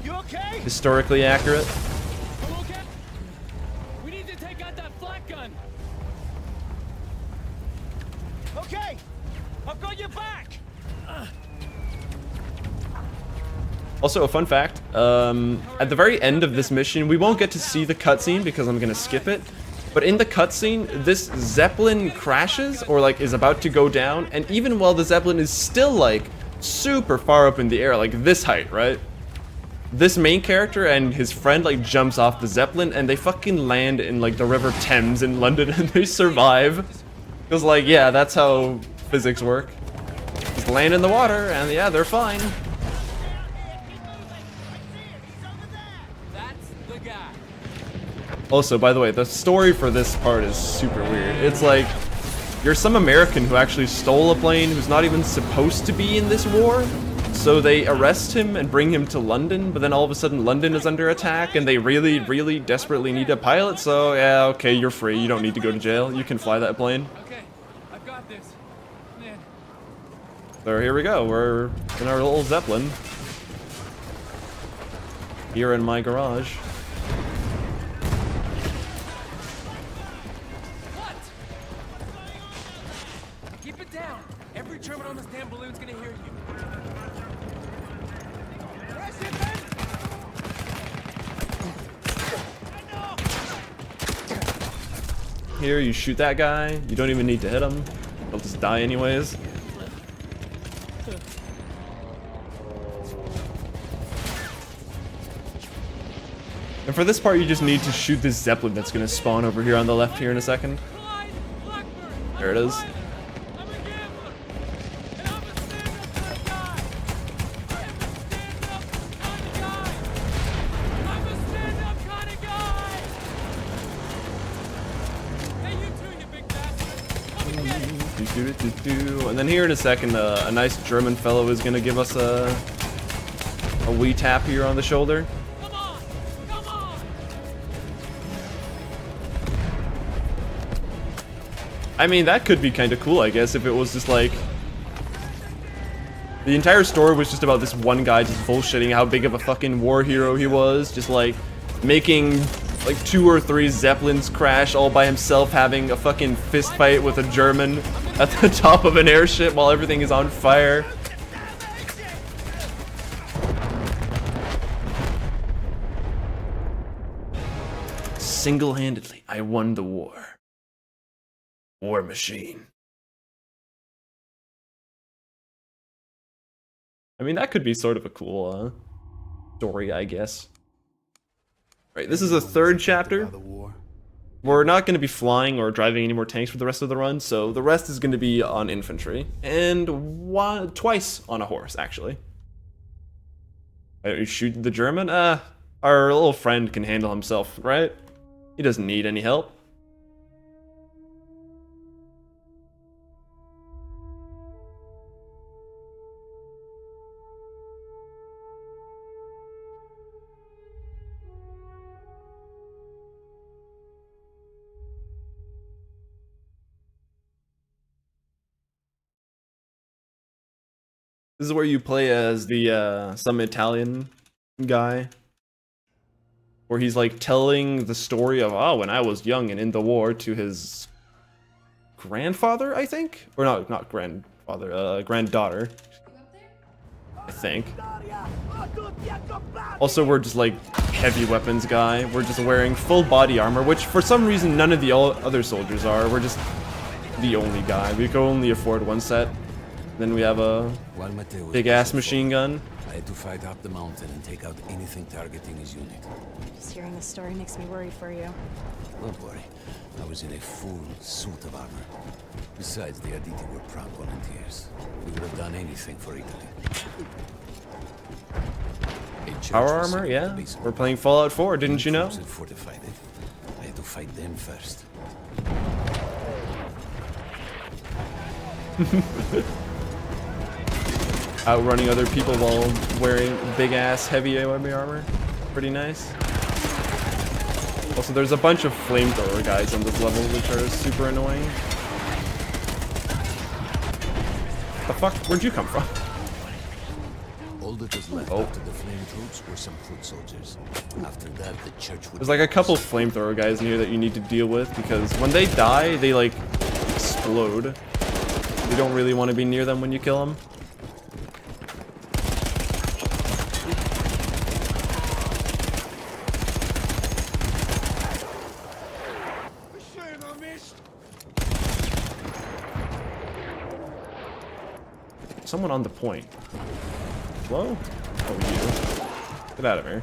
You okay? Historically accurate. Hello, Cap? We need to take out that flak gun. Okay, I've got your back. Also, a fun fact, at the very end of this mission, we won't get to see the cutscene because I'm gonna skip it. But in the cutscene, this Zeppelin crashes, or like is about to go down, and even while the Zeppelin is still like super far up in the air, like this height, right? This main character and his friend like jumps off the Zeppelin and they fucking land in like the River Thames in London and they survive. Because like, yeah, that's how physics work. Just land in the water and yeah, they're fine. Also, by the way, the story for this part is super weird. It's like, you're some American who actually stole a plane who's not even supposed to be in this war. So they arrest him and bring him to London, but then all of a sudden London is under attack and they really, really desperately need a pilot. So yeah, okay, you're free. You don't need to go to jail. You can fly that plane. Okay, I've got this. Man. So here we go. We're in our little Zeppelin. Here in my garage. Keep it down. Every German on this damn balloon's gonna hear you. Here, you shoot that guy. You don't even need to hit him. He'll just die anyways. And for this part, you just need to shoot this Zeppelin that's gonna spawn over here on the left here in a second. There it is. And then here in a second, a nice German fellow is gonna give us a A wee tap here on the shoulder. Come on! Come on! I mean, that could be kind of cool, I guess, if it was just like... The entire story was just about this one guy just bullshitting how big of a fucking war hero he was. Just like making like 2 or 3 Zeppelins crash all by himself, having a fucking fist fight with a German at the top of an airship while everything is on fire. Single-handedly, I won the war. War machine. I mean, that could be sort of a cool story, I guess. Right, this is the 3rd chapter. We're not going to be flying or driving any more tanks for the rest of the run, so the rest is going to be on infantry. And twice on a horse, actually. You shoot the German? Our little friend can handle himself, right? He doesn't need any help. This is where you play as the some Italian guy, where he's like telling the story of when I was young and in the war to his grandfather, I think, or not grandfather, granddaughter, I think. Also, we're just like heavy weapons guy. We're just wearing full body armor, which for some reason none of the other soldiers are. We're just the only guy. We can only afford 1 set. Then we have a big ass machine gun. I had to fight up the mountain and take out anything targeting his unit. Just hearing this story makes me worried for you. Don't worry, I was in a full suit of armor. Besides, the Aditi were proud volunteers. We would have done anything for Italy. Power armor, yeah. We're playing Fallout 4, didn't you know? Fortified it. I had to fight them first. Outrunning other people while wearing big ass heavy armor. Pretty nice. Also, there's a bunch of flamethrower guys on this level, which are super annoying. The fuck? Where'd you come from? All that was left after the flame troops were some foot soldiers. After that, the church would... There's like a couple flamethrower guys in here that you need to deal with, because when they die, they like explode. You don't really want to be near them when you kill them. Someone on the point. Hello? Oh, you. Get out of here.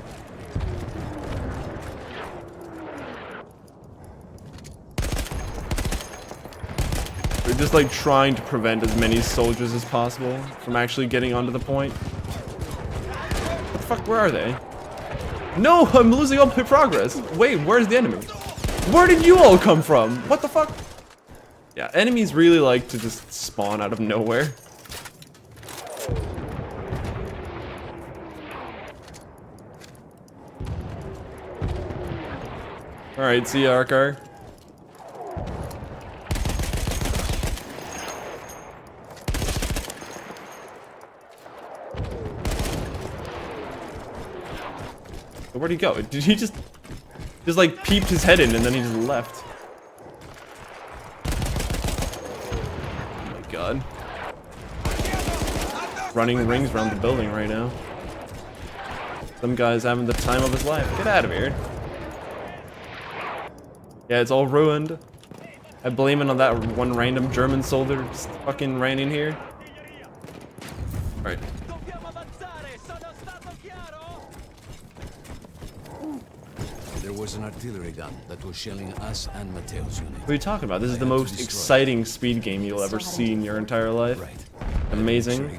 We're just like trying to prevent as many soldiers as possible from actually getting onto the point. What the fuck, where are they? No, I'm losing all my progress. Wait, where's the enemy? Where did you all come from? What the fuck? Yeah, enemies really like to just spawn out of nowhere. Alright, see ya, Arkar. Where'd he go? Did he just like peeped his head in and then he just left? Oh my god. Running rings around the building right now. Some guy's having the time of his life. Get out of here. Yeah, it's all ruined. I blame it on that one random German soldier just fucking ran in here. Alright. There was an artillery gun that was shelling us and Matteo's unit. What are you talking about? This is the most exciting speed game you'll ever see in your entire life. Right. Amazing.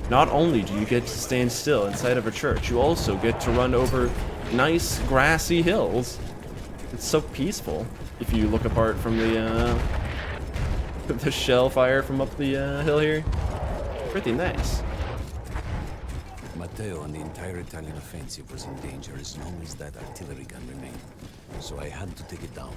Not only do you get to stand still inside of a church, you also get to run over nice grassy hills. It's so peaceful if you look apart from the shell fire from up the hill here. Pretty nice. Matteo and the entire Italian offensive was in danger as long as that artillery gun remained. So I had to take it down.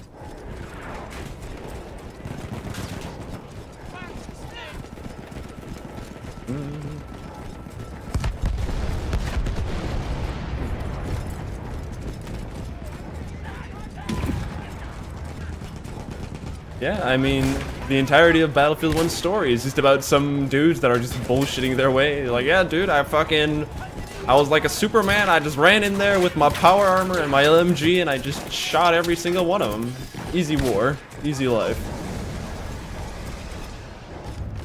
Yeah, I mean, the entirety of Battlefield 1's story is just about some dudes that are just bullshitting their way. Like, yeah, dude, I was like a Superman. I just ran in there with my power armor and my LMG, and I just shot every single one of them. Easy war, easy life.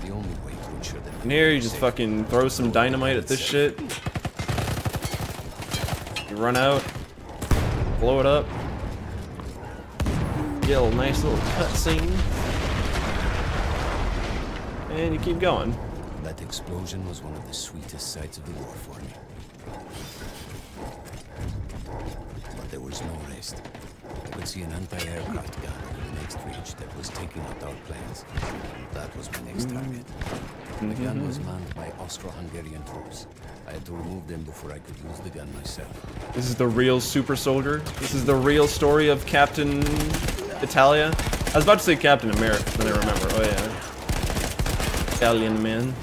The only way to ensure that And here, you just fucking throw some dynamite at this shit. You run out, blow it up. Get a nice little cutscene, and you keep going. that explosion was one of the sweetest sights of the war for me. But there was no rest. I could see an anti-aircraft gun on the next ridge that was taking out our planes. That was my next target. The gun was manned by Austro-Hungarian troops. I had to remove them before I could use the gun myself. This is the real super soldier. This is the real story of Captain Italia. I was about to say Captain America, but then I remember. Oh yeah, Italian man.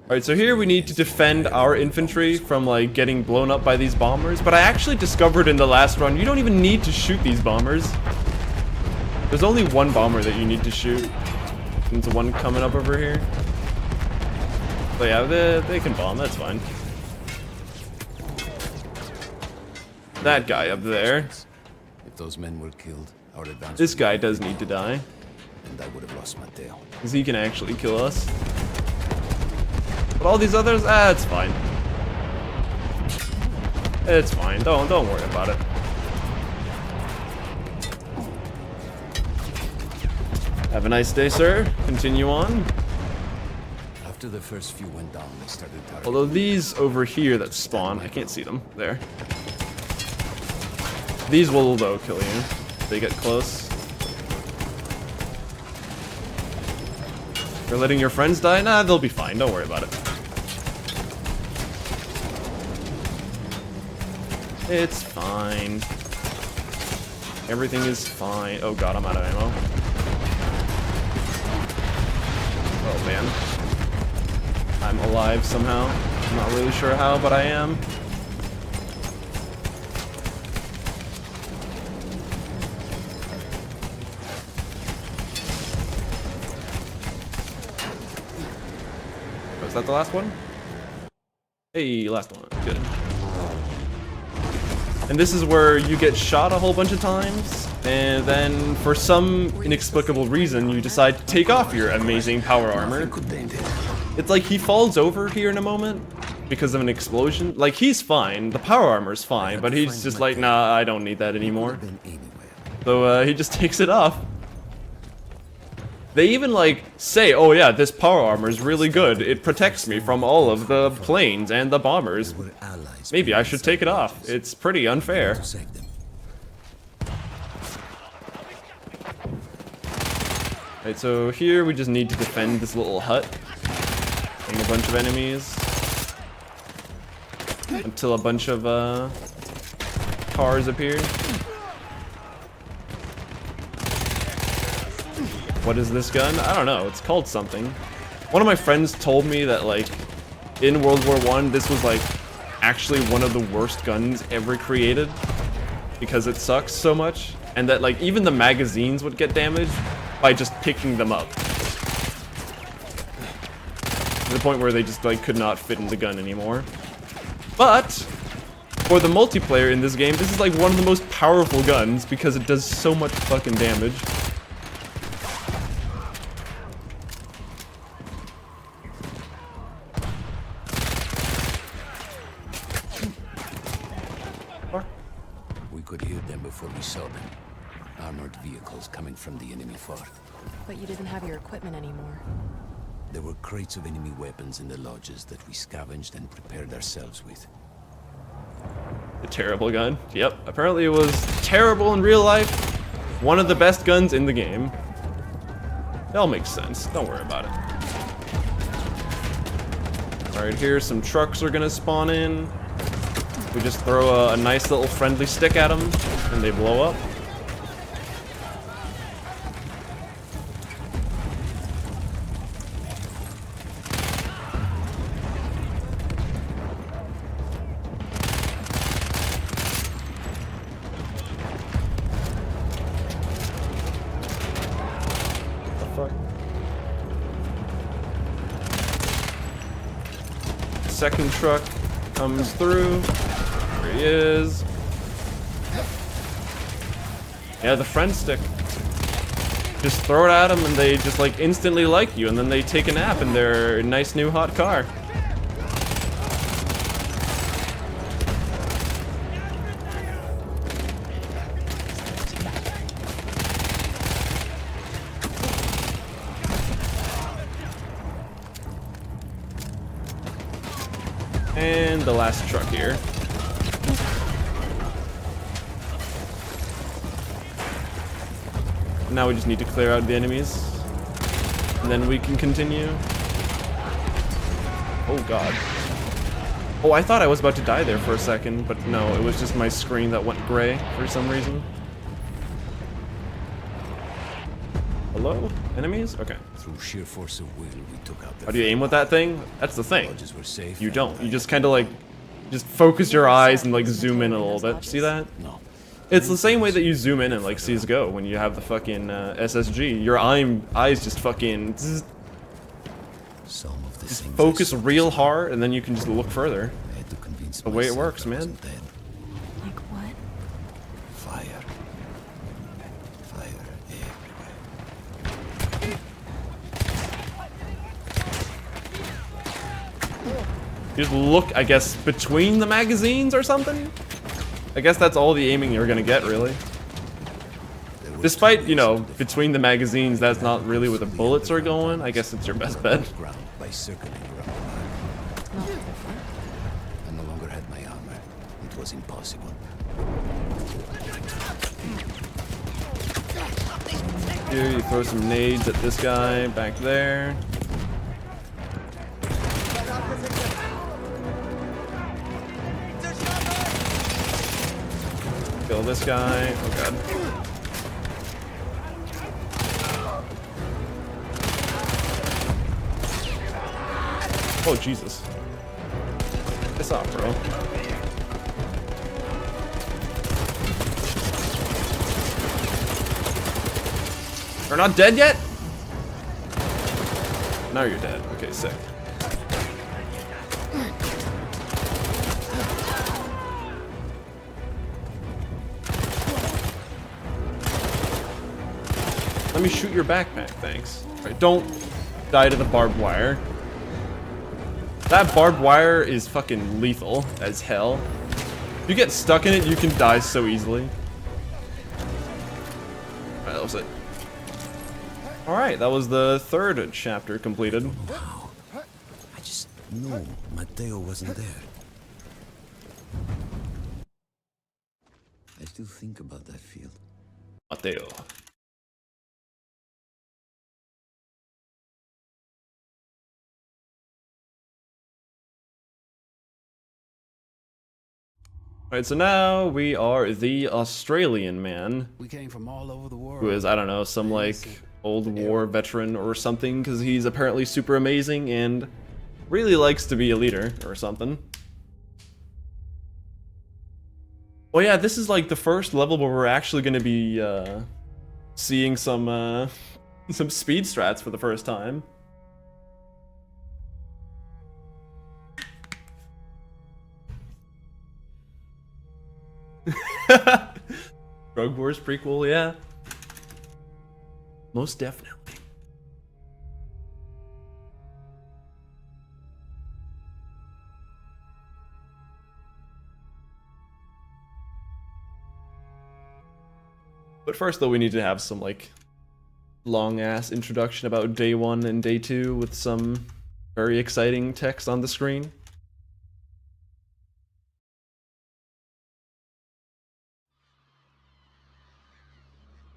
Alright, so here we need to defend our infantry from like getting blown up by these bombers, but I actually discovered in the last run you don't even need to shoot these bombers. There's only one bomber that you need to shoot. There's one coming up over here. But yeah, they can bomb, that's fine. That guy up there. If those men were killed, our advance. This guy does need to die. And I would have lost Matteo. Because he can actually kill us. But all these others, it's fine. It's fine. Don't worry about it. Have a nice day, sir. Continue on. After the first few went down, they started targeting. Although these over here that spawn, I can't see them. There. These will, though, kill you. If they get close. You're letting your friends die? Nah, they'll be fine. Don't worry about it. It's fine. Everything is fine. Oh god, I'm out of ammo. Oh man. I'm alive somehow. I'm not really sure how, but I am. Was that the last one? Hey, last one. Good. And this is where you get shot a whole bunch of times, and then for some inexplicable reason you decide to take off your amazing power armor. It's like he falls over here in a moment because of an explosion. Like, he's fine, the power armor's fine, but he's just like, nah, I don't need that anymore. So he just takes it off. They even like say, oh yeah, this power armor is really good. It protects me from all of the planes and the bombers. Maybe I should take it off. It's pretty unfair. Alright, so here we just need to defend this little hut from a bunch of enemies. Until a bunch of cars appear. What is this gun? I don't know. It's called something. One of my friends told me that, like, in World War I, this was, like, actually one of the worst guns ever created. Because it sucks so much. And that, like, even the magazines would get damaged by just picking them up. To the point where they just, like, could not fit in the gun anymore. But for the multiplayer in this game, this is, like, one of the most powerful guns because it does so much fucking damage. We could hear them before we saw them. Armored vehicles coming from the enemy fort. But you didn't have your equipment anymore. There were crates of enemy weapons in the lodges that we scavenged and prepared ourselves with. A terrible gun. Yep. Apparently it was terrible in real life. One of the best guns in the game. It all makes sense. Don't worry about it. Alright, here some trucks are gonna spawn in. We just throw a nice little friendly stick at them, and they blow up. Second truck comes through. There he is. Yeah, the friend stick. Just throw it at them and they just like instantly like you, and then they take a nap in their nice new hot car. And the last truck here. Now we just need to clear out the enemies. And then we can continue. Oh god. Oh, I thought I was about to die there for a second, but no, it was just my screen that went gray for some reason. Hello? Enemies? Okay. Through sheer force of will, we took out the How do you aim with that thing? That's the thing. lodges were safe. You don't. You just kind of like, just focus your eyes and like zoom in a little bit. See that? No. It's the same way that you zoom in like CSGO when you have the fucking SSG. Your eyes just fucking zzz, Some of the just things focus I saw real just now, hard, and then you can just look further. I had to convince The way it myself works, I man. wasn't dead. Like what? Fire. Fire everywhere. You just look, I guess, between the magazines or something? I guess that's all the aiming you're gonna get, really. Despite, you know, between the magazines, that's not really where the bullets are going. I guess it's your best bet. Ground by circling around the mine. Not for fun. I no longer had my armor. It was impossible. Here, you throw some nades at this guy back there. Kill this guy. Oh god. Oh Jesus. Piss off, bro. You're not dead yet? Now you're dead. Okay, sick. Let me shoot your backpack, thanks. Alright, don't die to the barbed wire. That barbed wire is fucking lethal as hell. If you get stuck in it, you can die so easily. Alright, that was it. Alright, that was the third chapter completed. Wow. I just knew Mateo wasn't there. I still think about that field. Mateo. Alright, so now we are the Australian man, We came from all over the world. who is, I don't know, some like old war veteran or something, because he's apparently super amazing and really likes to be a leader or something. Well, yeah, this is like the first level where we're actually going to be seeing some some speed strats for the first time. Drug Wars prequel, yeah. Most definitely. But first, though, we need to have some, like, long-ass introduction about day 1 and day 2 with some very exciting text on the screen.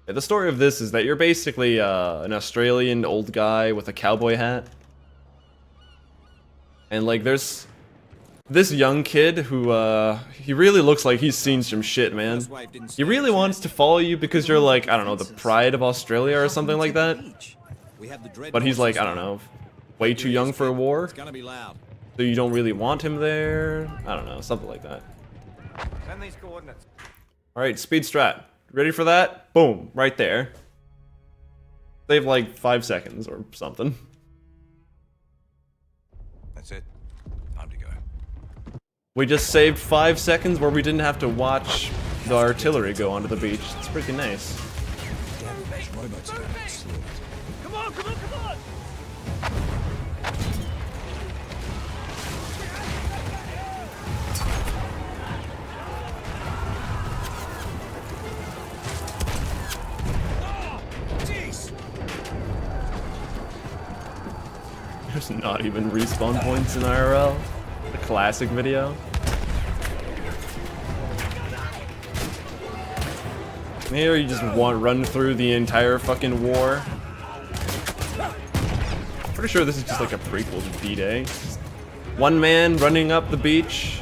Yeah, the story of this is that you're basically an Australian old guy with a cowboy hat. And like there's this young kid who he really looks like he's seen some shit, man. He really wants to follow you because you're like, I don't know, the pride of Australia or something like that. But he's like, I don't know, way too young for a war. So you don't really want him there. I don't know, something like that. Send these coordinates. Alright, speed strat. Ready for that? Boom, right there. Save like 5 seconds or something. That's it. Time to go. We just saved 5 seconds where we didn't have to watch the artillery go onto the beach. It's pretty nice. Come on, come on, come on! There's not even respawn points in IRL. The classic video. Here you just run through the entire fucking war. Pretty sure this is just like a prequel to D-Day. One man running up the beach.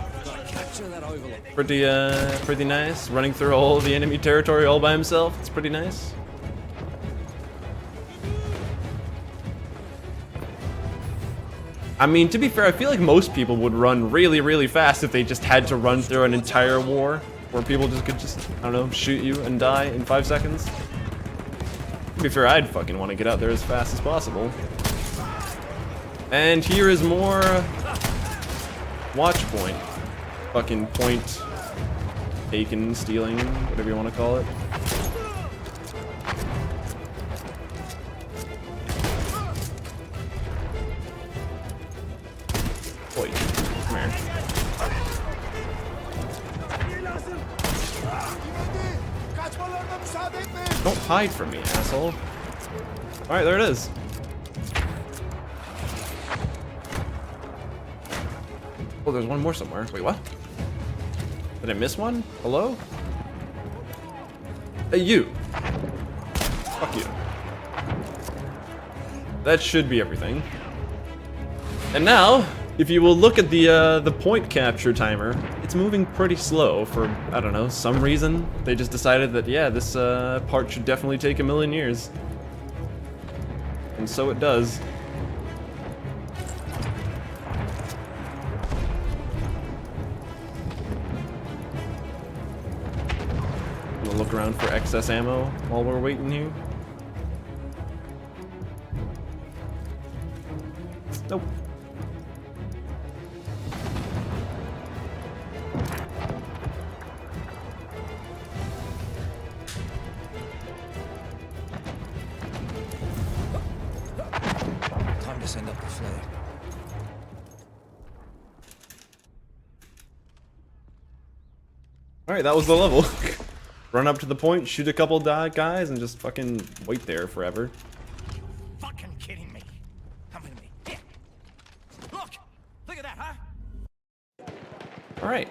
Pretty nice. Running through all the enemy territory all by himself. It's pretty nice. I mean, to be fair, I feel like most people would run really, really fast if they just had to run through an entire war where people just could just, I don't know, shoot you and die in 5 seconds. To be fair, I'd fucking want to get out there as fast as possible. And here is more watch point. Fucking point taken, stealing, whatever you want to call it. Oi, come here. Don't hide from me, asshole. Alright, there it is. Oh, there's one more somewhere. Wait, what? Did I miss one? Hello? Hey, you. Fuck you. That should be everything. And now, if you will look at the point capture timer, it's moving pretty slow for, I don't know, some reason. They just decided that, yeah, this part should definitely take 1,000,000 years. And so it does. I'm gonna look around for excess ammo while we're waiting here. Nope. Time to send up the flare. Alright, that was the level. Run up to the point, shoot a couple guys, and just fucking wait there forever. Fucking kidding me. Come with me. Here. Look at that, huh? Alright.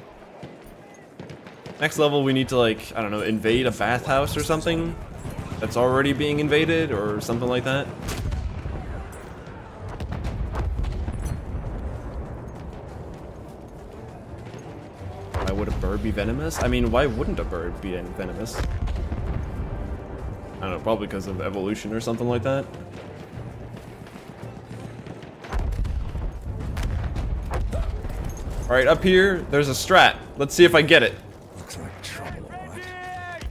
Next level, we need to, like, I don't know, invade a bathhouse or something that's already being invaded, or something like that. Why would a bird be venomous? I mean, why wouldn't a bird be venomous? I don't know, probably because of evolution or something like that. Alright, up here, there's a strat. Let's see if I get it. Looks like trouble, alright.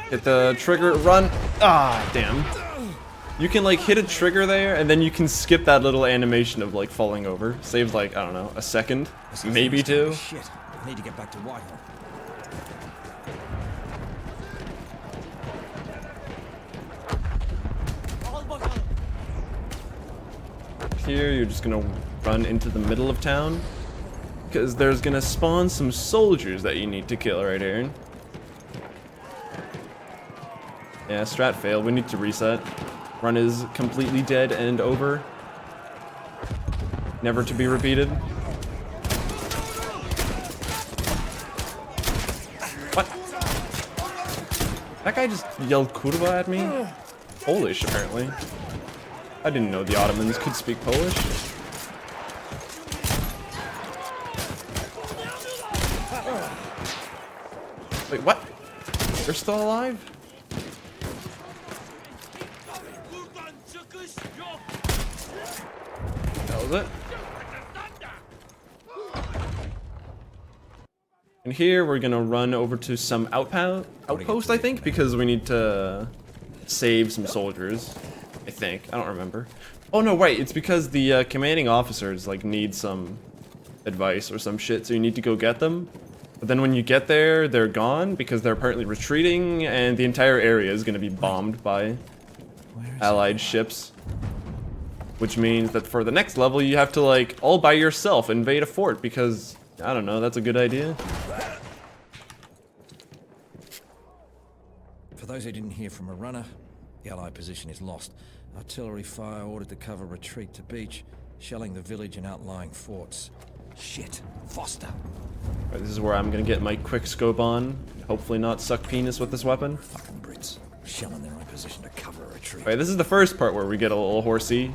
Hit the trigger, run. Ah, damn. You can like hit a trigger there, and then you can skip that little animation of like falling over. Saves like, I don't know, a second, maybe 2. Shit. I need to get back to Whitehall. Here, you're just gonna run into the middle of town, because there's gonna spawn some soldiers that you need to kill right here. Yeah, strat failed. We need to reset. Run is completely dead and over. Never to be repeated. What? That guy just yelled kurwa at me? Polish, apparently. I didn't know the Ottomans could speak Polish. Wait, what? They're still alive? That was it. And here we're gonna run over to some outpost, I think, because we need to save some soldiers. I think. I don't remember. Oh no, right. It's because the commanding officers like need some advice or some shit, so you need to go get them. But then when you get there, they're gone because they're apparently retreating, and the entire area is gonna be bombed by allied ships. Which means that for the next level, you have to like all by yourself invade a fort because I don't know. That's a good idea. For those who didn't hear from a runner, the Allied position is lost. Artillery fire ordered to cover retreat to beach, shelling the village and outlying forts. Shit. Foster. Alright, this is where I'm gonna get my quick scope on. Hopefully not suck penis with this weapon. Fucking Brits. Shelling their own position to cover a retreat. Alright, this is the first part where we get a little horsey.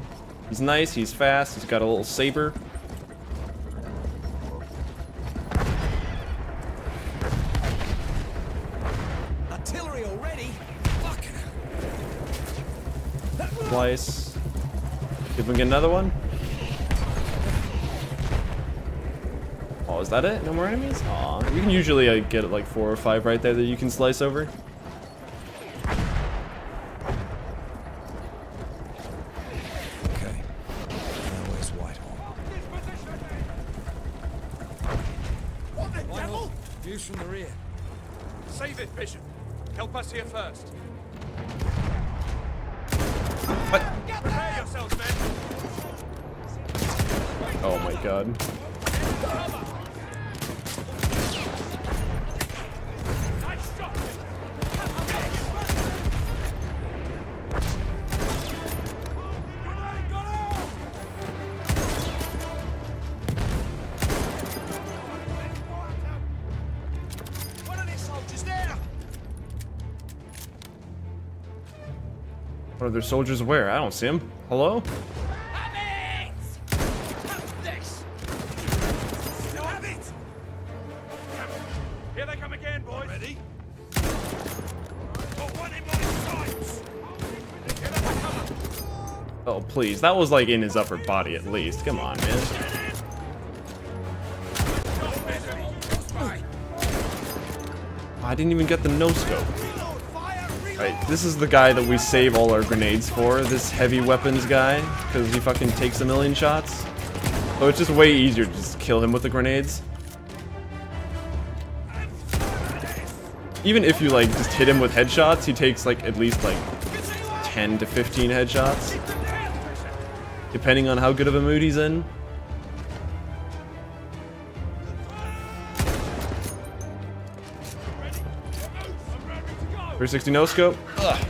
He's nice, he's fast, he's got a little saber. Artillery already? Fucking. Slice. See if we can get another one. Oh, is that it? No more enemies? Aw, you can usually get like 4 or 5 right there that you can slice over. Okay. Now where's Whitehall? Whitehall, views from the rear. Save it, Bishop. Help us here first. What? Prepare yourselves, men. Oh my god. Nice shot. One of these soldiers there. What are their soldiers where? I don't see them. Hello? Here they come again, boys. Ready? Got one in my sights. Here they come. Oh, please. That was like in his upper body at least. Come on, man. I didn't even get the no-scope. Right, this is the guy that we save all our grenades for, this heavy weapons guy, because he fucking takes a million shots. So it's just way easier to just kill him with the grenades. Even if you like just hit him with headshots, he takes like at least like 10 to 15 headshots. Depending on how good of a mood he's in. .360 no scope. Ugh.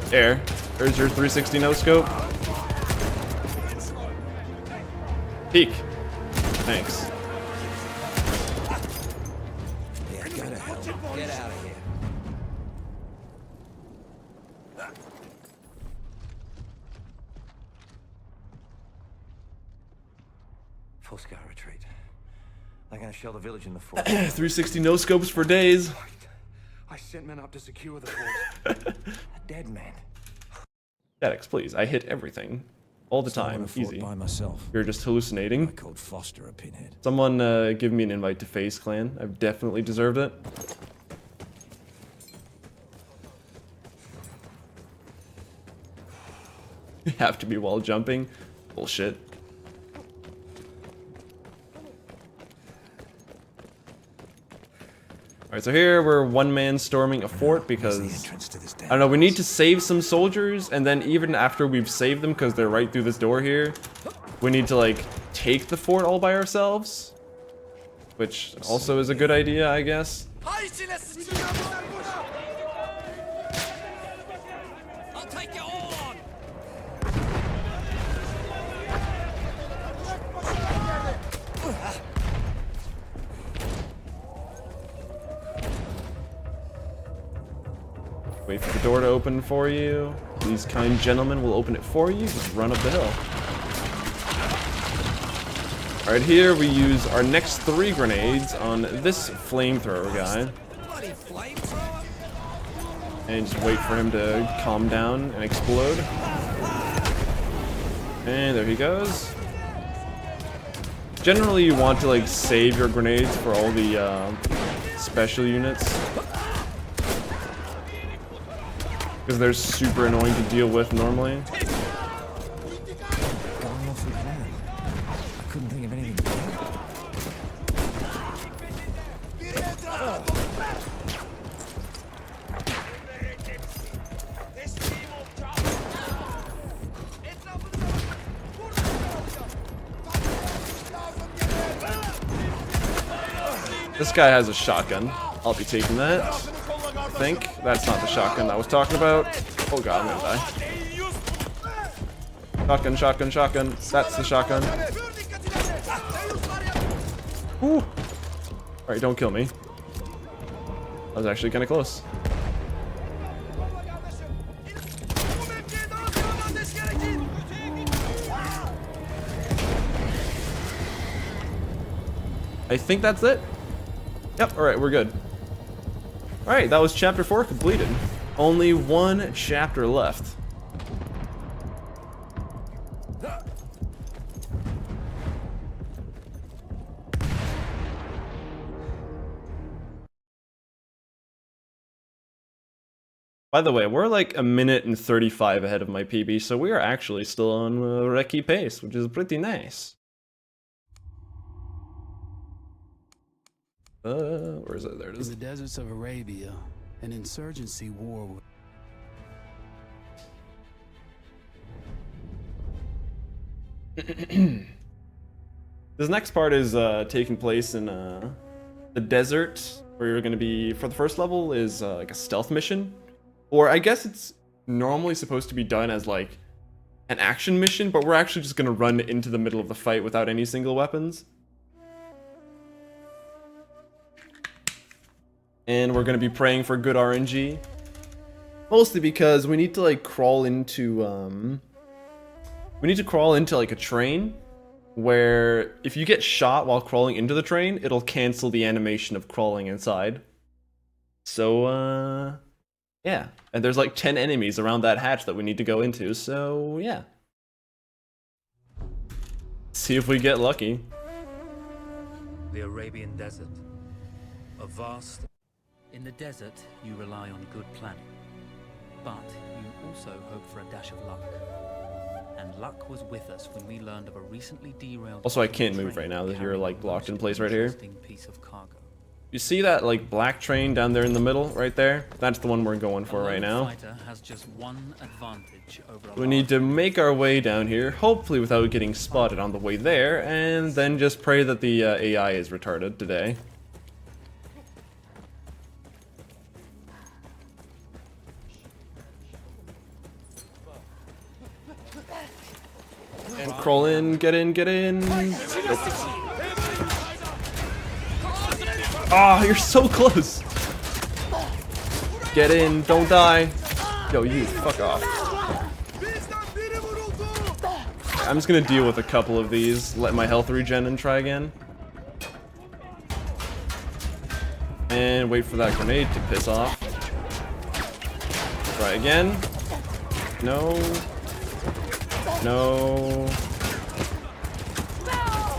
There. There's your 360 no scope. Peek. Thanks. Yeah, go to hell. Get out of here. Full scout retreat. They're gonna shell the village in the fort. 360 no scopes for days. I sent men up to secure the fort. A dead man. Dedex, please. I hit everything. All the time. Easy. By myself. You're just hallucinating. I called Foster a pinhead. Someone give me an invite to FaZe Clan. I've definitely deserved it. You have to be while jumping. Bullshit. Alright, so here we're one-man storming a fort because, I don't know, we need to save some soldiers, and then even after we've saved them, because they're right through this door here, we need to, like, take the fort all by ourselves. Which also is a good idea, I guess. I'll take you all on. Wait for the door to open for you. These kind gentlemen will open it for you. Just run up the hill. Alright, here we use our next 3 grenades on this flamethrower guy. bloody flamethrower? And just wait for him to calm down and explode. And there he goes. Generally, you want to like save your grenades for all the special units, because they're super annoying to deal with normally. Going off the plan. I couldn't think of anything better. This guy has a shotgun. I'll be taking that. I think that's not the shotgun I was talking about. Oh god, I'm gonna die. Shotgun, shotgun, shotgun. That's the shotgun. Whew. Alright, don't kill me. I was actually kind of close. I think that's it. Yep, alright, we're good. Alright, that was chapter 4 completed. Only one chapter left. By the way, we're like a minute and 35 ahead of my PB, so we are actually still on a recce pace, which is pretty nice. Where is it? There it is. In the deserts of Arabia, an insurgency war. This next part is taking place in the desert, where you're going to be, for the first level, is like a stealth mission. Or I guess it's normally supposed to be done as like an action mission, but we're actually just going to run into the middle of the fight without any single weapons. And we're going to be praying for good RNG. Mostly because we need to like crawl into like a train where if you get shot while crawling into the train, it'll cancel the animation of crawling inside. So yeah, and there's like 10 enemies around that hatch that we need to go into, so yeah. See if we get lucky. The Arabian Desert. A vast... In the desert, you rely on good planning. But you also hope for a dash of luck. And luck was with us when we learned of a recently derailed... Also, I can't move right now that you're like locked in place right here. Piece of cargo. You see that like black train down there in the middle right there? That's the one we're going for right now. Has just one advantage over we need to make our way down here, hopefully without getting spotted on the way there, and then just pray that the AI is retarded today. And crawl in, get in, get in. Nope. Ah, you're so close. Get in, don't die. Yo, you, fuck off. I'm just gonna deal with a couple of these, let my health regen and try again. And wait for that grenade to piss off. Try again. No. No.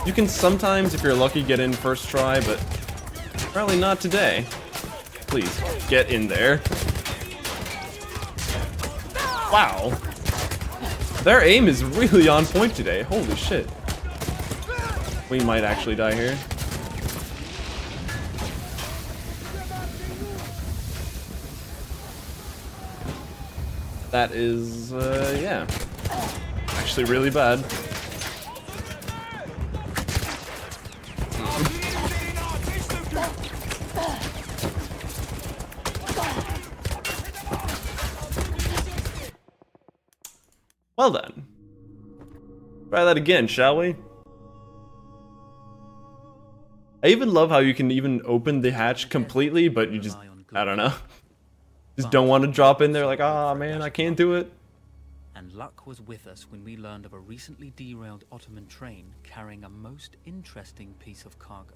You can sometimes, if you're lucky, get in first try, but apparently not today. Please, get in there. Wow. Their aim is really on point today. Holy shit. We might actually die here. That is, yeah. Actually really bad. Well then. Try that again, shall we? I even love how you can even open the hatch completely, but you just, I don't know. Just don't want to drop in there like, ah, man, I can't do it. And luck was with us when we learned of a recently derailed Ottoman train carrying a most interesting piece of cargo.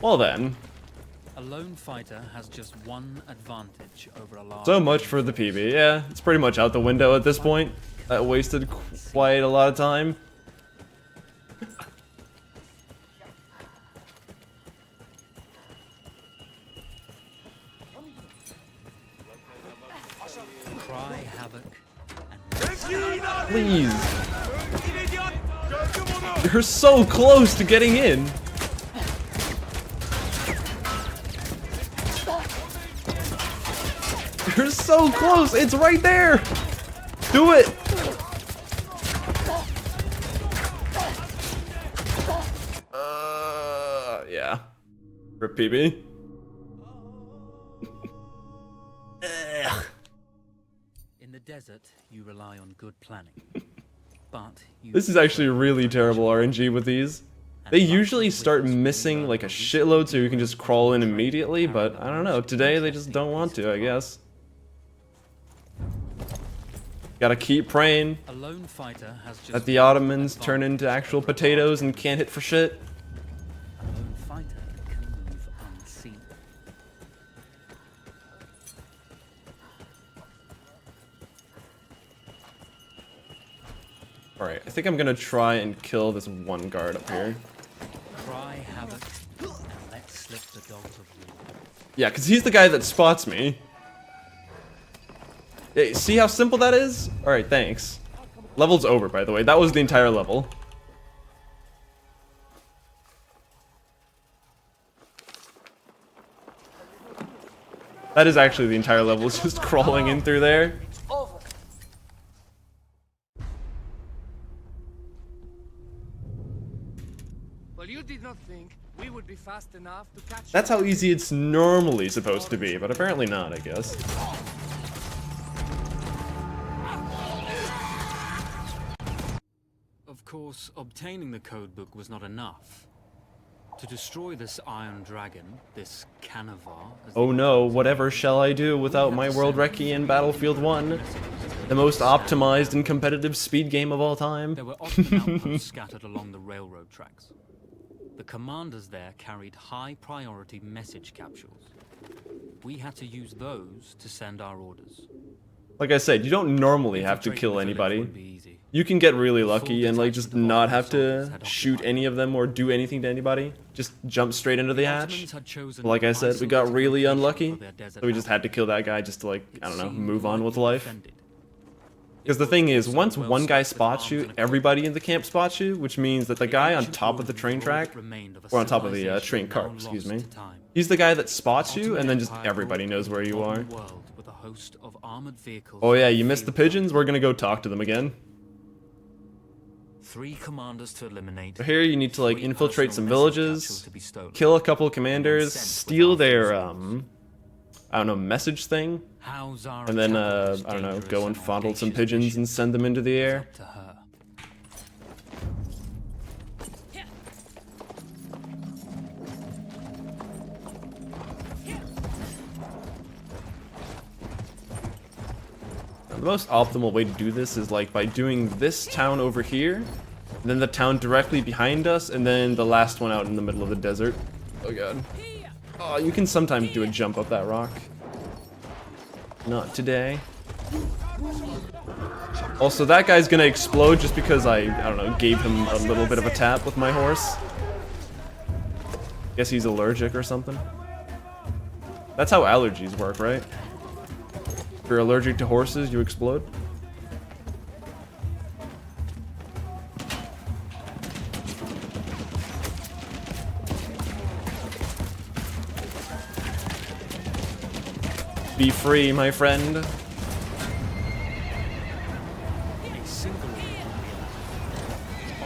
Well then. A lone fighter has just one advantage over a large... So much for the PB. Yeah, it's pretty much out the window at this point. That wasted quite a lot of time. Cry havoc Please. You're so close to getting in. You're so close. It's right there. Do it. Yeah. Rip PB. In the desert, you rely on good planning. But you This is actually really terrible RNG with these. They usually start missing like a shitload so you can just crawl in immediately, but I don't know. Today they just don't want to, I guess. Gotta keep praying a lone fighter has just that the Ottomans turn into actual potatoes and can't hit for shit. A lone fighter can move unseen. Alright, I think I'm gonna try and kill this one guard up here. Cry havoc and let slip the dogs of war. Yeah, because he's the guy that spots me. Hey, see how simple that is? Alright, thanks. Level's over, by the way. That was the entire level. That is actually the entire level. It's just crawling in through there. Well, you did not think we would be fast enough to catch That's how easy it's normally supposed to be, but apparently not, I guess. Of course, obtaining the codebook was not enough. To destroy this Iron Dragon, this Canavar... Oh no, whatever shall I do without my World Recce in Battlefield 1? The most optimized and competitive speed game of all time. There were often outposts scattered along the railroad tracks. The commanders there carried high-priority message capsules. We had to use those to send our orders. Like I said, you don't normally have to kill anybody. You can get really lucky and like just not have to shoot any of them or do anything to anybody. Just jump straight into the hatch. But like I said, we got really unlucky, so we just had to kill that guy just to like, I don't know, move on with life. Because the thing is, once one guy spots you, everybody in the camp spots you, which means that the guy on top of the train track, or on top of the train cart, excuse me, he's the guy that spots you, and then just everybody knows where you are. Oh yeah, you missed the pigeons? We're gonna go talk to them again. 3 commanders to eliminate. So here you need to like infiltrate some villages, kill a couple of commanders, steal their I don't know, message thing, and then I don't know, go and fondle some pigeons and send them into the air. The most optimal way to do this is like by doing this town over here, and then the town directly behind us, and then the last one out in the middle of the desert. Oh god. Oh, you can sometimes do a jump up that rock. Not today. Also, that guy's gonna explode just because I don't know, gave him a little bit of a tap with my horse. Guess he's allergic or something. That's how allergies work, right? If you're allergic to horses, you explode. Be free, my friend. A single order would be allowed.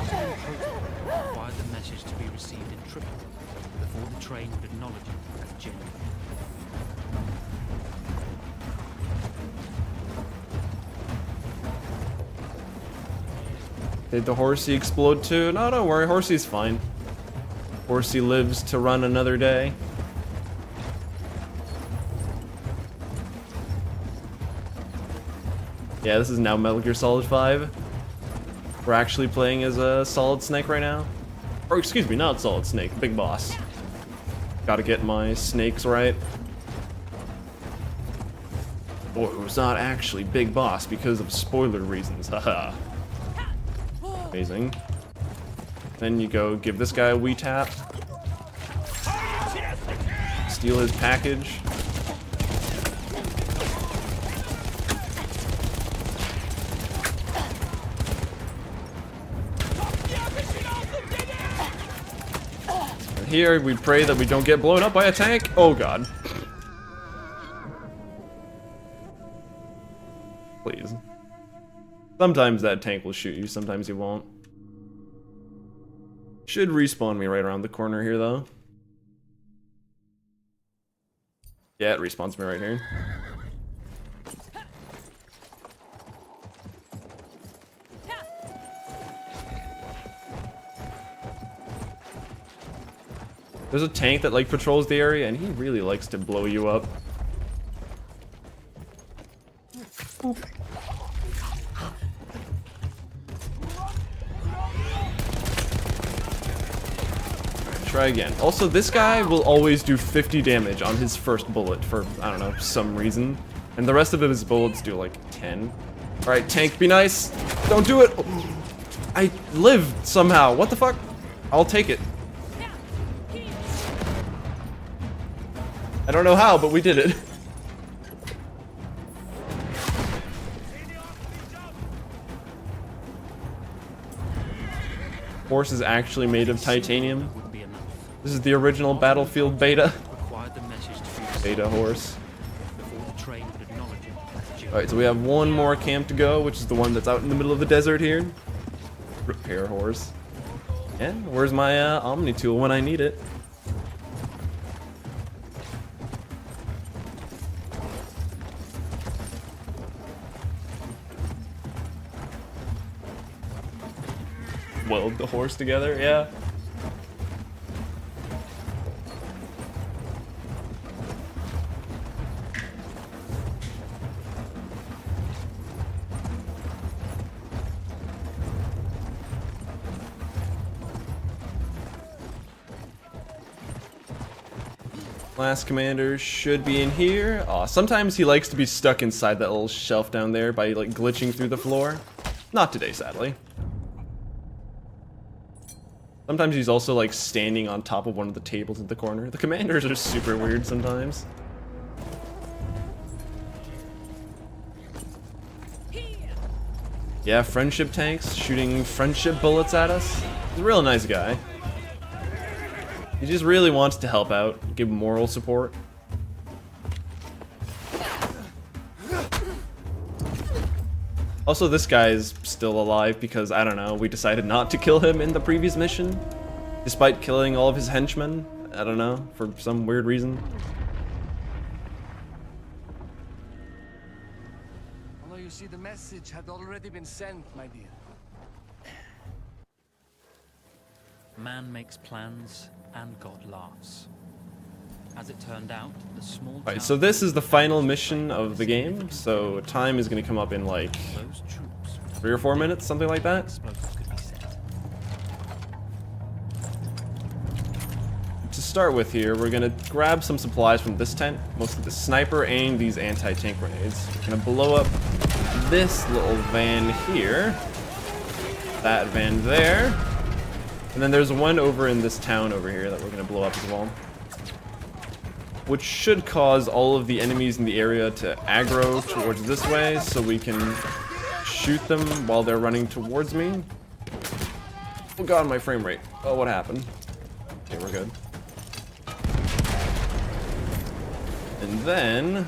Ottoman protocol required the message to be received in triplicate before the train would acknowledge it as genuine. Did the horsey explode too? No, don't worry, horsey's fine. Horsey lives to run another day. Yeah, this is now Metal Gear Solid 5. We're actually playing as a Solid Snake right now. Or excuse me, not Solid Snake, Big Boss. Gotta get my snakes right. Or who's not actually Big Boss because of spoiler reasons. Haha. Amazing. Then you go give this guy a wee tap. Steal his package. And here we pray that we don't get blown up by a tank. Oh god. Please. Sometimes that tank will shoot you, sometimes he won't. Should respawn me right around the corner here, though. Yeah, it respawns me right here. There's a tank that, like, patrols the area, and he really likes to blow you up. Oop. Try again. Also, this guy will always do 50 damage on his first bullet for, I don't know, some reason. And the rest of his bullets do like 10. Alright, tank, be nice. Don't do it! I lived somehow. What the fuck? I'll take it. I don't know how, but we did it. Horse is actually made of titanium. This is the original Battlefield beta. Beta horse. Alright, so we have one more camp to go, which is the one that's out in the middle of the desert here. Repair horse. And where's my Omni tool when I need it? Weld the horse together, yeah. Last commander should be in here. Aw, sometimes he likes to be stuck inside that little shelf down there by like glitching through the floor. Not today, sadly. Sometimes he's also like standing on top of one of the tables in the corner. The commanders are super weird sometimes. Yeah, friendship tanks shooting friendship bullets at us. He's a real nice guy. He just really wants to help out, give moral support. Also, this guy is still alive because, I don't know, we decided not to kill him in the previous mission. Despite killing all of his henchmen. I don't know, for some weird reason. Although you see, the message had already been sent, my dear. Man makes plans, and God laughs. As it turned out, the small Alright, so this is the final mission of the game, so time is going to come up in like 3 or 4 minutes, something like that. To start with here, we're going to grab some supplies from this tent, mostly the sniper and these anti-tank grenades. We're going to blow up this little van here, that van there, and then there's one over in this town over here that we're going to blow up as well. Which should cause all of the enemies in the area to aggro towards this way, so we can shoot them while they're running towards me. Oh god, my frame rate. Oh, what happened? Okay, we're good. And then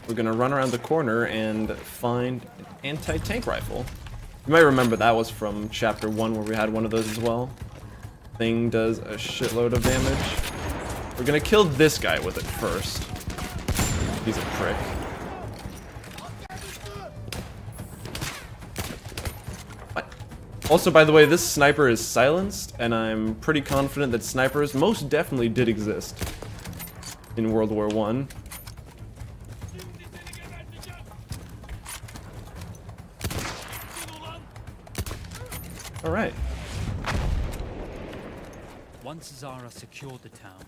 we're gonna run around the corner and find an anti-tank rifle. You might remember that was from chapter 1 where we had one of those as well. Thing does a shitload of damage. We're gonna kill this guy with it first. He's a prick. What? Also, by the way, this sniper is silenced, and I'm pretty confident that snipers most definitely did exist in World War I. Once Zara secured the town,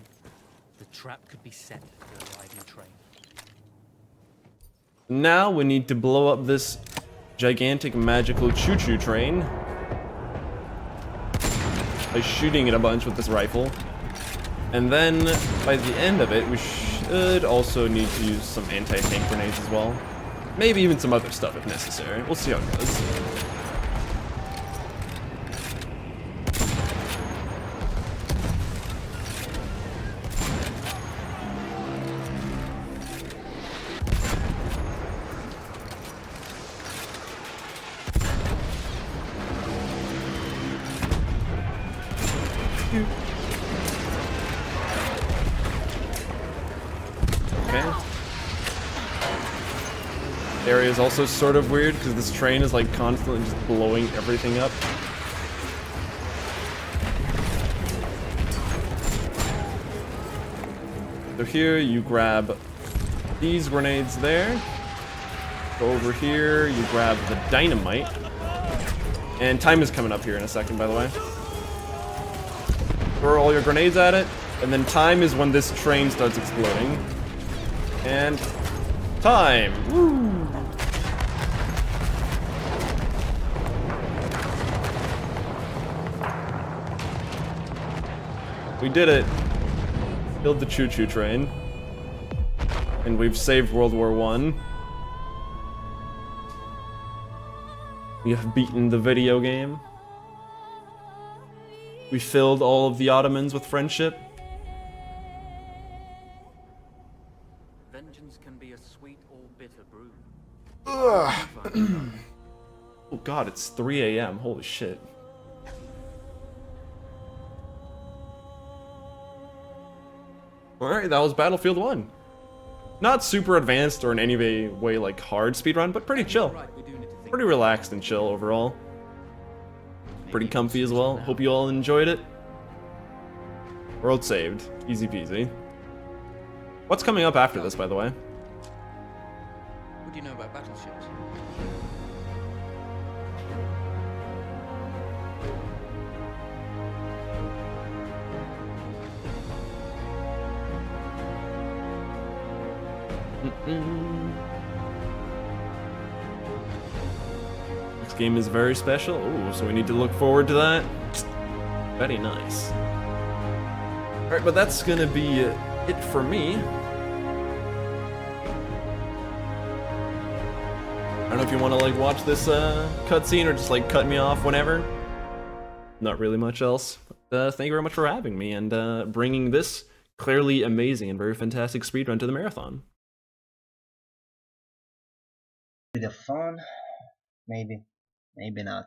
trap could be set for the arriving train. Now we need to blow up this gigantic magical choo-choo train by shooting it a bunch with this rifle. And then by the end of it, we should also need to use some anti-tank grenades as well. Maybe even some other stuff if necessary. We'll see how it goes. Area is also sort of weird because this train is like constantly just blowing everything up. So here you grab these grenades there. Go over here, you grab the dynamite. And time is coming up here in a second, by the way. Throw all your grenades at it, and then time is when this train starts exploding. And time! Woo! We did it. Killed the choo-choo train. And we've saved World War I. We have beaten the video game. We filled all of the Ottomans with friendship. Vengeance can be a sweet or bitter brew. Oh god, it's 3 AM. Holy shit. Alright, that was Battlefield 1. Not super advanced or in any way like hard speedrun, but pretty chill. Pretty relaxed and chill overall. Pretty comfy as well. Hope you all enjoyed it. World saved. Easy peasy. What's coming up after this, by the way? What do you know about battleships? This game is very special. Ooh, so we need to look forward to that. Very nice. Alright, but that's gonna be it for me. I don't know if you want to like watch this cutscene or just like cut me off whenever. Not really much else. Thank you very much for having me and bringing this clearly amazing and very fantastic speedrun to the marathon. Bit of fun, maybe not.